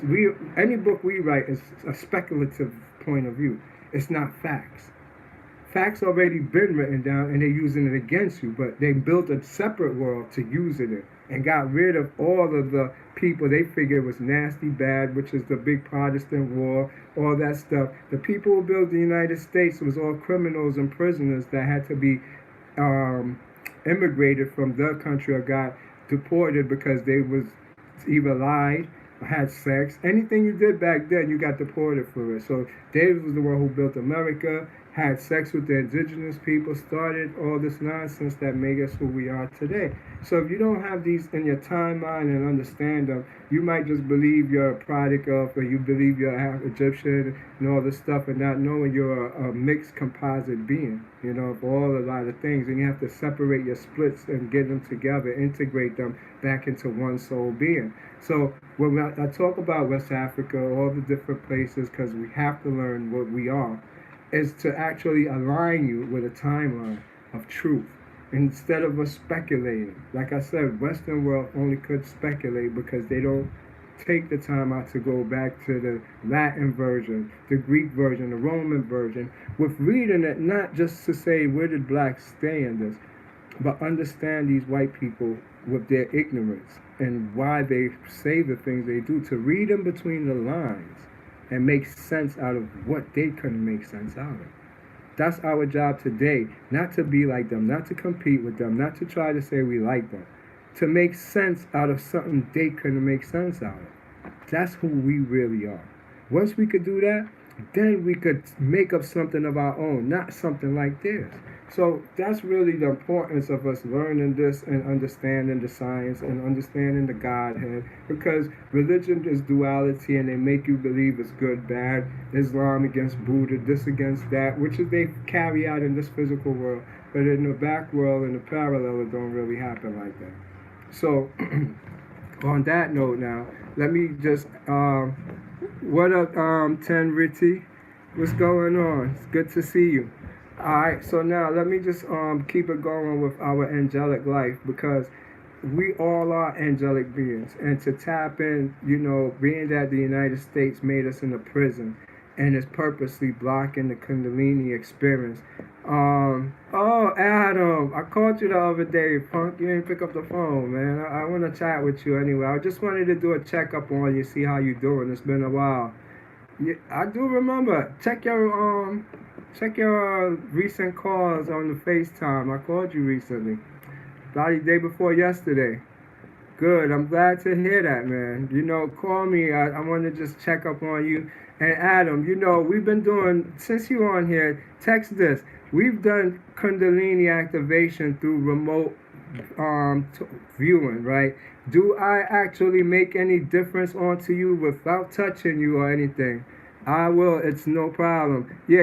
any book we write is a speculative point of view. It's not facts. Facts already been written down and they're using it against you, but they built a separate world to use it in and got rid of all of the people they figured was nasty, bad, which is the big Protestant war, all that stuff. The people who built the United States was all criminals and prisoners that had to be immigrated from their country or got deported because they was either lied or had sex. Anything you did back then, you got deported for it. So David was the one who built America, had sex with the indigenous people, started all this nonsense that made us who we are today. So if you don't have these in your timeline and understand them, you might just believe you're a product of, or you believe you're half Egyptian and all this stuff, and not knowing you're a mixed composite being, you know, of all a lot of things. And you have to separate your splits and get them together, integrate them back into one soul being. So when I talk about West Africa, all the different places, because we have to learn what we are, is to actually align you with a timeline of truth instead of us speculating. Like I said, Western world only could speculate because they don't take the time out to go back to the Latin version, the Greek version, the Roman version, with reading it not just to say where did blacks stay in this, but understand these white people with their ignorance and why they say the things they do, to read them between the lines and make sense out of what they couldn't make sense out of. That's our job today, not to be like them, not to compete with them, not to try to say we like them, to make sense out of something they couldn't make sense out of. That's who we really are. Once we could do that, then we could make up something of our own, not something like theirs. So that's really the importance of us learning this and understanding the science and understanding the Godhead, because religion is duality and they make you believe it's good, bad, Islam against Buddha, this against that, which is they carry out in this physical world, but in the back world, in the parallel, it don't really happen like that. So on that note now, let me just, what up, 10 Ritty? What's going on? It's good to see you. Alright, so now let me just keep it going with our angelic life, because we all are angelic beings. And to tap in, you know, being that the United States made us in a prison and is purposely blocking the Kundalini experience. Oh, Adam, I called you the other day, punk. You didn't pick up the phone, man. I want to chat with you anyway. I just wanted to do a checkup on you, see how you doing. It's been a while. Yeah, I do remember. Check your recent calls on the FaceTime. I called you recently. Probably day before yesterday. Good. I'm glad to hear that, man. You know, call me. I want to just check up on you. And Adam, you know, we've been doing, since you're on here, text this. We've done Kundalini activation through remote viewing, right? Do I actually make any difference onto you without touching you or anything? I will. It's no problem. Yeah,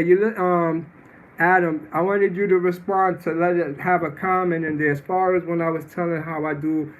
Adam, I wanted you to respond to let it have a comment in there. As far as when I was telling how I do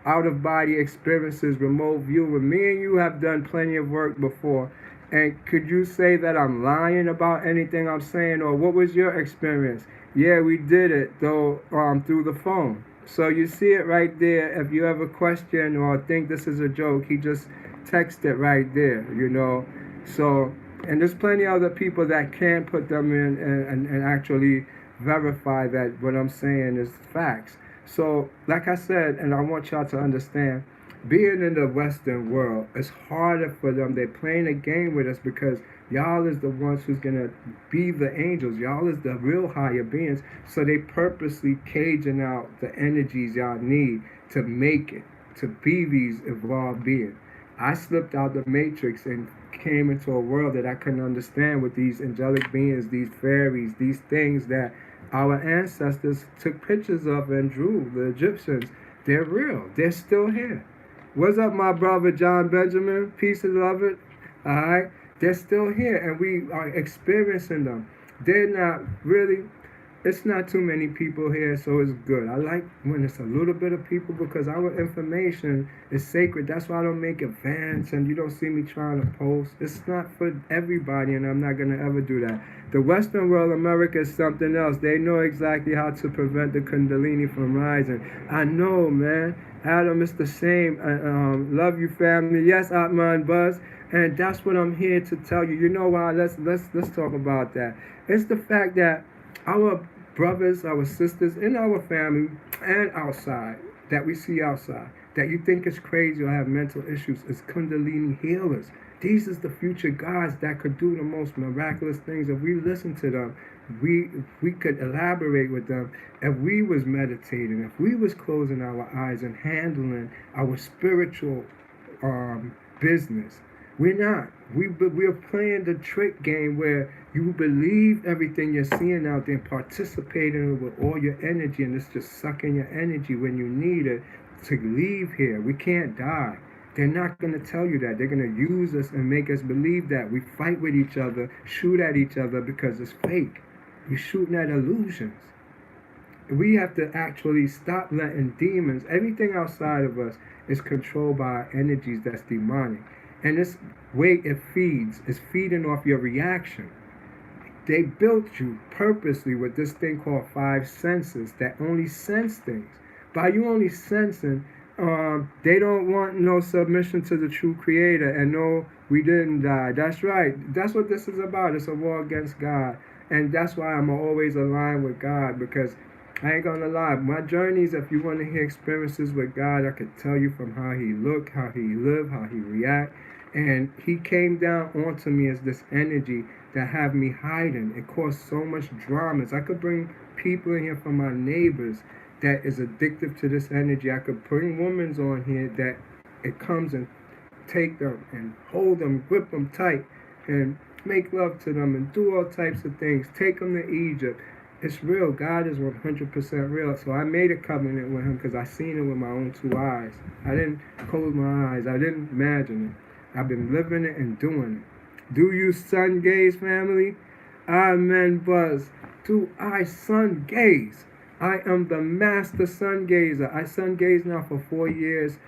out of body experiences, remote viewing, me and you have done plenty of work before. And could you say that I'm lying about anything I'm saying, or what was your experience? Yeah, we did it though through the phone. So you see it right there. If you have a question or think this is a joke, he just text it right there, you know. So And there's plenty of other people that can put them in and actually verify that what I'm saying is facts. So, like I said, and I want y'all to understand, being in the Western world, it's harder for them. They're playing a game with us because y'all is the ones who's gonna be the angels. Y'all is the real higher beings. So they purposely caging out the energies y'all need to make it, to be these evolved beings. I slipped out the matrix and came into a world that I couldn't understand with these angelic beings, these fairies, these things that our ancestors took pictures of and drew. The Egyptians, they're real. They're still here. What's up, my brother John Benjamin? Peace and love it. All right. They're still here, and we are experiencing them. They're not really, it's not too many people here, so it's good. I like when it's a little bit of people because our information is sacred. That's why I don't make events and you don't see me trying to post. It's not for everybody, and I'm not going to ever do that. The Western world, America, is something else. They know exactly how to prevent the Kundalini from rising. I know, man. Adam, it's the same. Love you, family. Yes, Atman Buzz. And that's what I'm here to tell you. You know why? Let's talk about that. It's the fact that our brothers, our sisters in our family and outside, that we see outside, that you think is crazy or have mental issues, is Kundalini healers. These is the future gods that could do the most miraculous things. If we listen to them, we could elaborate with them. If we was meditating, if we was closing our eyes and handling our spiritual business. We're not. We're playing the trick game where you believe everything you're seeing out there and participating with all your energy, and it's just sucking your energy when you need it to leave here. We can't die. They're not going to tell you that. They're going to use us and make us believe that. We fight with each other, shoot at each other because it's fake. You're shooting at illusions. We have to actually stop letting demons, everything outside of us is controlled by energies that's demonic. And this way it feeds, is feeding off your reaction. They built you purposely with this thing called 5 senses that only sense things. By you only sensing, they don't want no submission to the true creator and no, we didn't die. That's right. That's what this is about. It's a war against God. And that's why I'm always aligned with God, because I ain't gonna lie, my journeys, if you want to hear experiences with God, I could tell you from how he looked, how he lived, how he react. And he came down onto me as this energy that had me hiding. It caused so much dramas. I could bring people in here from my neighbors that is addictive to this energy. I could bring women on here that it comes and take them and hold them, grip them tight, and make love to them and do all types of things. Take them to Egypt. It's real. God is 100% real. So I made a covenant with him because I seen it with my own 2 eyes. I didn't close my eyes. I didn't imagine it. I've been living it and doing it. Do you sun gaze, family? Amen, Buzz. Do I sun gaze? I am the master sun gazer. I sun gaze now for 4 years,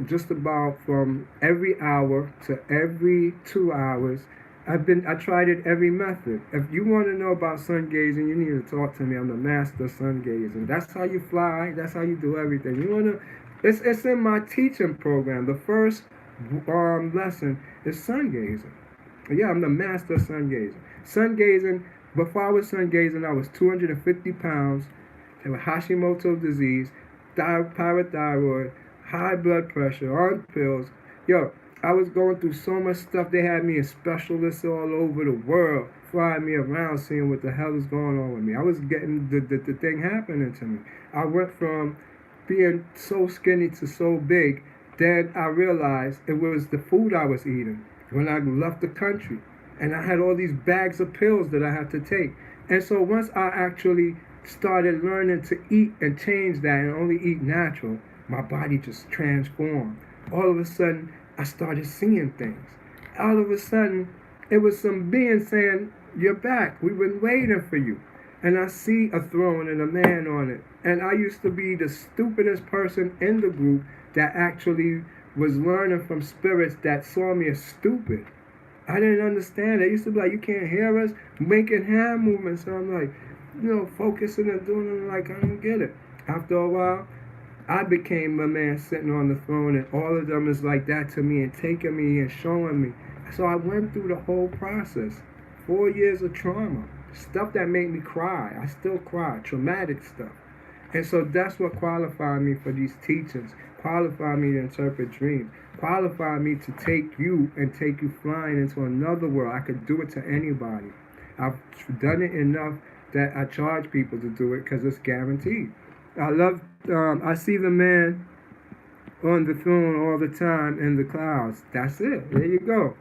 just about from every hour to every 2 hours. I tried it every method. If you want to know about sun gazing, you need to talk to me. I'm the master sun gazer. That's how you fly. That's how you do everything. You want to? It's in my teaching program. The first lesson is sun gazing. Yeah, I'm the master sun gazer. Sun gazing. Before I was sun gazing, I was 250 pounds. I had Hashimoto's disease, parathyroid, high blood pressure, on pills. Yo, I was going through so much stuff. They had me as specialists all over the world, flying me around, seeing what the hell is going on with me. I was getting the thing happening to me. I went from being so skinny to so big. Then I realized it was the food I was eating when I left the country. And I had all these bags of pills that I had to take. And so once I actually started learning to eat and change that and only eat natural, my body just transformed. All of a sudden, I started seeing things. All of a sudden, it was some being saying, "You're back. We've been waiting for you." And I see a throne and a man on it. And I used to be the stupidest person in the group that actually was learning from spirits that saw me as stupid. I didn't understand. They used to be like, "You can't hear us," making hand movements. So I'm like, focusing and doing it like I don't get it. After a while, I became a man sitting on the throne, and all of them is like that to me and taking me and showing me. So I went through the whole process. 4 years of trauma. Stuff that made me cry. I still cry. Traumatic stuff. And so that's what qualified me for these teachings, qualified me to interpret dreams, qualified me to take you and take you flying into another world. I could do it to anybody. I've done it enough that I charge people to do it because it's guaranteed. I see the man on the throne all the time in the clouds. That's it. There you go.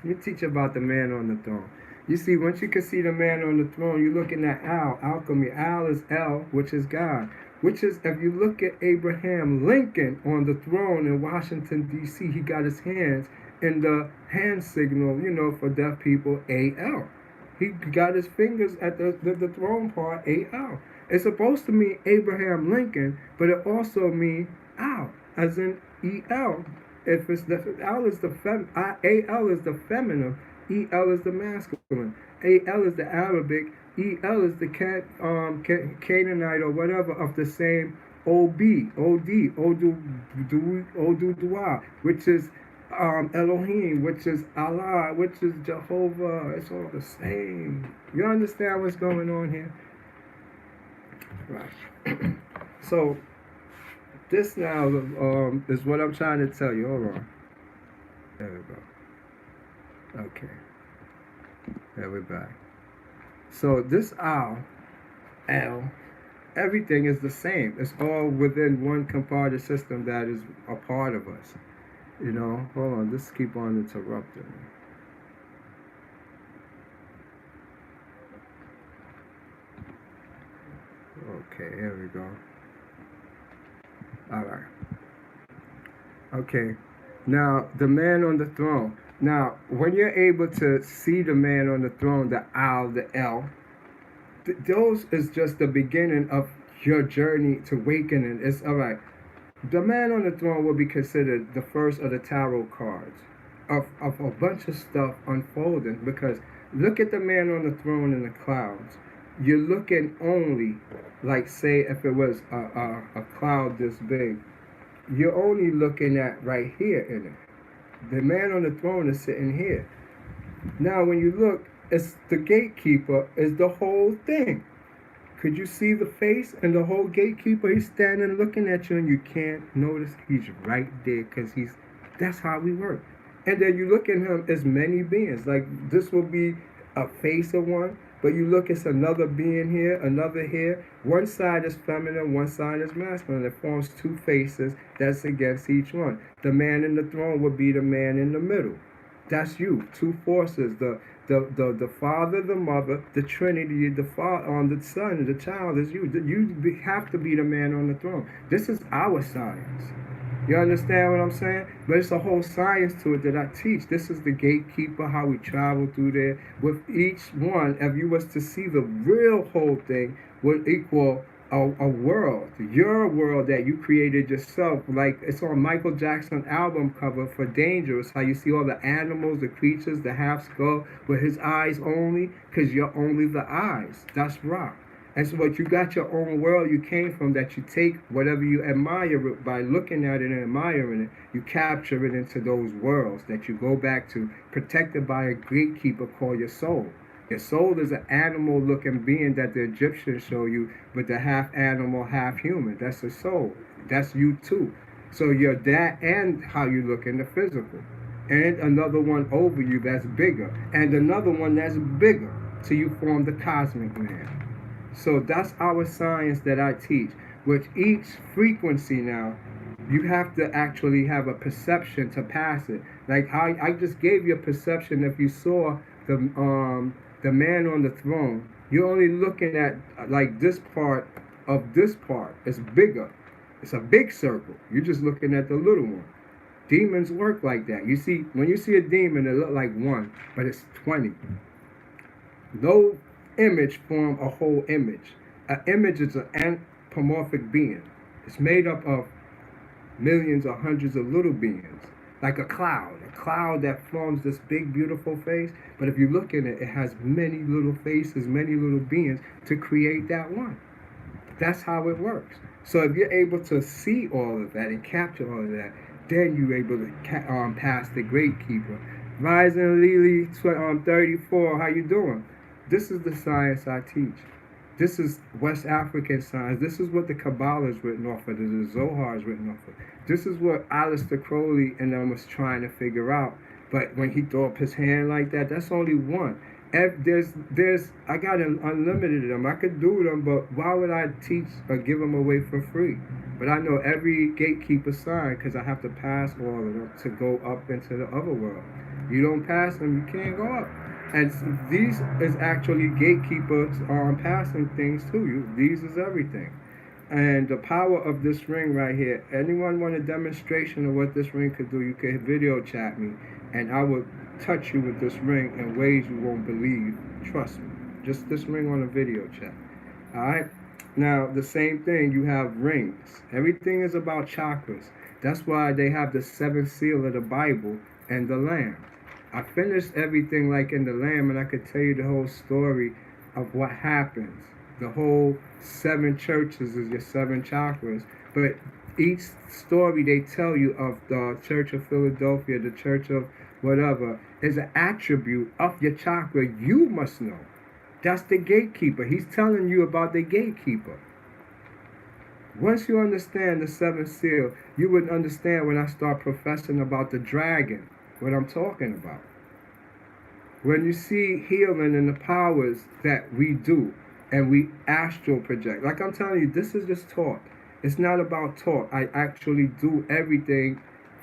You teach about the man on the throne. You see, once you can see the man on the throne, you're looking at Al, alchemy. Al is El, which is God. Which is, if you look at Abraham Lincoln on the throne in Washington, D.C., he got his hands in the hand signal, for deaf people, A-L. He got his fingers at the throne part, A-L. It's supposed to mean Abraham Lincoln, but it also means Al, as in E-L. If it's Al is the A-L is the feminine, E-L is the masculine. A-L is the Arabic, E-L is the Canaanite or whatever of the same O-B, O-D, Odu-Dua, which is Elohim, which is Allah, which is Jehovah. It's all the same. You understand what's going on here? Right. So, this now is what I'm trying to tell you. Hold on. There we go. Okay. There we're back. So this L, everything is the same. It's all within one compartment system that is a part of us. Hold on. Just keep on interrupting. Okay, here we go. All right. Okay. Now, the man on the throne. Now, when you're able to see the man on the throne, the Al, the L, those is just the beginning of your journey to awakening. It's all right. The man on the throne will be considered the first of the tarot cards of a bunch of stuff unfolding, because look at the man on the throne in the clouds. You're looking only, like say if it was a cloud this big, you're only looking at right here in it. The man on the throne is sitting here. Now, when you look, it's the gatekeeper is the whole thing. Could you see the face and the whole gatekeeper? He's standing looking at you, and you can't notice he's right there because that's how we work. And then you look at him as many beings. Like this will be a face of one, but you look, it's another being here, another here. One side is feminine, one side is masculine. It forms two faces that's against each one. The man in the throne would be the man in the middle. That's you. Two forces. The father, the mother, the Trinity, the son, the child is you. You have to be the man on the throne. This is our science. You understand what I'm saying? But it's a whole science to it that I teach. This is the gatekeeper, how we travel through there. With each one, if you was to see the real whole thing, would equal a world. Your world that you created yourself. Like it's on Michael Jackson's album cover for Dangerous, how you see all the animals, the creatures, the half skull with his eyes only, because you're only the eyes. That's rock. And so what you got your own world you came from, that you take whatever you admire by looking at it and admiring it, you capture it into those worlds that you go back to, protected by a gatekeeper called your soul. Your soul is an animal-looking being that the Egyptians show you, but the half animal, half human. That's a soul. That's you too. So you're that and how you look in the physical. And another one over you that's bigger. And another one that's bigger. So you form the cosmic man. So that's our science that I teach. With each frequency now, you have to actually have a perception to pass it. Like I just gave you a perception. If you saw the man on the throne, you're only looking at like this part of this part. It's bigger. It's a big circle. You're just looking at the little one. Demons work like that. You see, when you see a demon, it look like one, but it's 20. No image form a whole image. An image is an anthropomorphic being. It's made up of millions or hundreds of little beings, like a cloud that forms this big beautiful face. But if you look in it, it has many little faces, many little beings to create that one. That's how it works. So if you're able to see all of that and capture all of that, then you're able to pass the gatekeeper. Rising Lily 34, how you doing? This is the science I teach. This is West African science. This is what the Kabbalah is written off of. The Zohar is written off of. This is what Aleister Crowley and them was trying to figure out. But when he threw up his hand like that, that's only one. I got unlimited of them. I could do them, but why would I teach or give them away for free? But I know every gatekeeper sign because I have to pass all of them to go up into the other world. You don't pass them, you can't go up. And these is actually gatekeepers passing things to you. These is everything. And the power of this ring right here, anyone want a demonstration of what this ring could do, you can video chat me. And I will touch you with this ring in ways you won't believe. Trust me. Just this ring on a video chat. Alright? Now, the same thing, you have rings. Everything is about chakras. That's why they have the seventh seal of the Bible and the Lamb. I finished everything like in the Lamb, and I could tell you the whole story of what happens. The whole 7 churches is your 7 chakras. But each story they tell you of the Church of Philadelphia, the Church of whatever, is an attribute of your chakra you must know. That's the gatekeeper. He's telling you about the gatekeeper. Once you understand the 7th seal, you would understand when I start professing about the dragon, what I'm talking about. When you see healing and the powers that we do, and we astral project. Like I'm telling you, this is just talk. It's not about talk. I actually do everything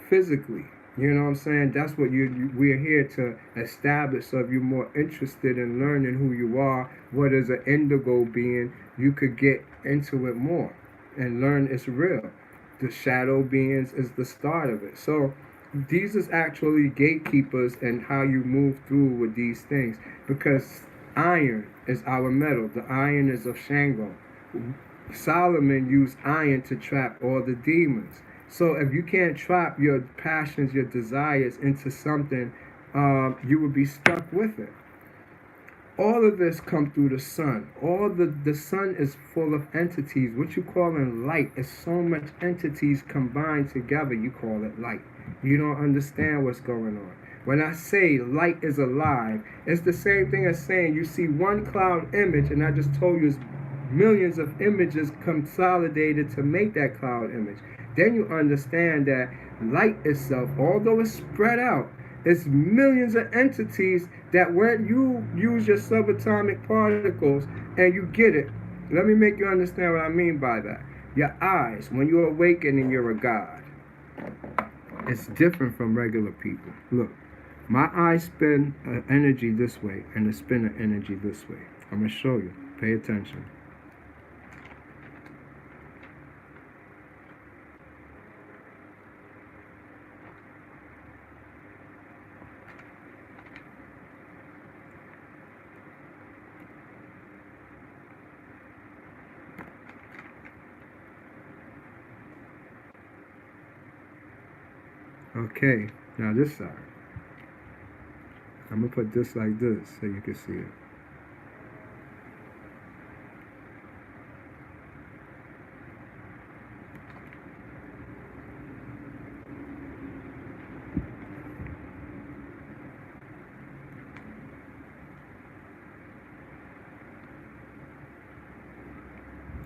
physically. You know what I'm saying? That's what we're here to establish. So if you're more interested in learning who you are, what is an indigo being, you could get into it more and learn it's real. The shadow beings is the start of it. So these is actually gatekeepers and how you move through with these things. Because iron is our metal. The iron is of Shango. Solomon used iron to trap all the demons. So if you can't trap your passions, your desires into something, you will be stuck with it. All of this come through the sun. The sun is full of entities. What you call in light is so much entities combined together. You call it light. You don't understand what's going on. When I say light is alive, it's the same thing as saying you see one cloud image, and I just told you it's millions of images consolidated to make that cloud image. Then you understand that light itself, although it's spread out, it's millions of entities that when you use your subatomic particles and you get it, let me make you understand what I mean by that. Your eyes, when you awaken and you're a god, it's different from regular people. Look, my eyes spin energy this way and the spin of energy this way. I'm going to show you. Pay attention. Okay, now this side. I'm going to put this like this so you can see it.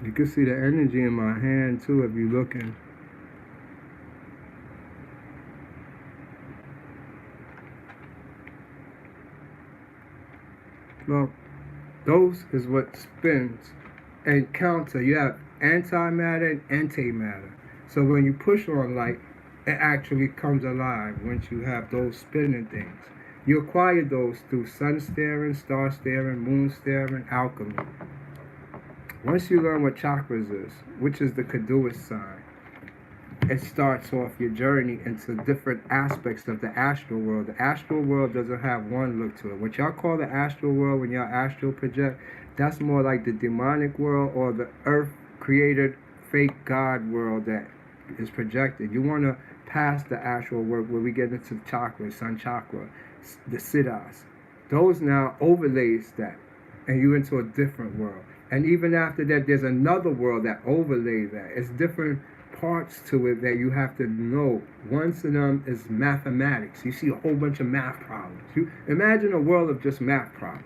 You can see the energy in my hand too if you're looking. Well, those is what spins and counter. You have antimatter and antimatter. So when you push on light, it actually comes alive once you have those spinning things. You acquire those through sun staring, star staring, moon staring, alchemy. Once you learn what chakras is, which is the Caduceus sign, it starts off your journey into different aspects of the astral world. The astral world doesn't have one look to it. What y'all call the astral world when y'all astral project, that's more like the demonic world or the earth created fake god world that is projected. You want to pass the astral world where we get into the chakra, sun chakra, the siddhas. Those now overlays that, and you're into a different world. And even after that, there's another world that overlays that. It's different parts to it that you have to know. One of them is mathematics. You see a whole bunch of math problems. You imagine a world of just math problems,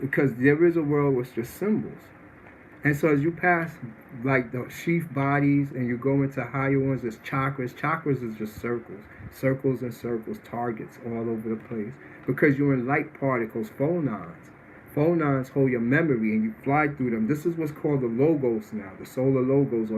because there is a world with just symbols. And so as you pass like the sheath bodies and you go into higher ones, there's chakras. Chakras is just circles. Circles and circles, targets all over the place. Because you're in light particles, phonons. Phonons hold your memory and you fly through them. This is what's called the logos now, the solar logos, or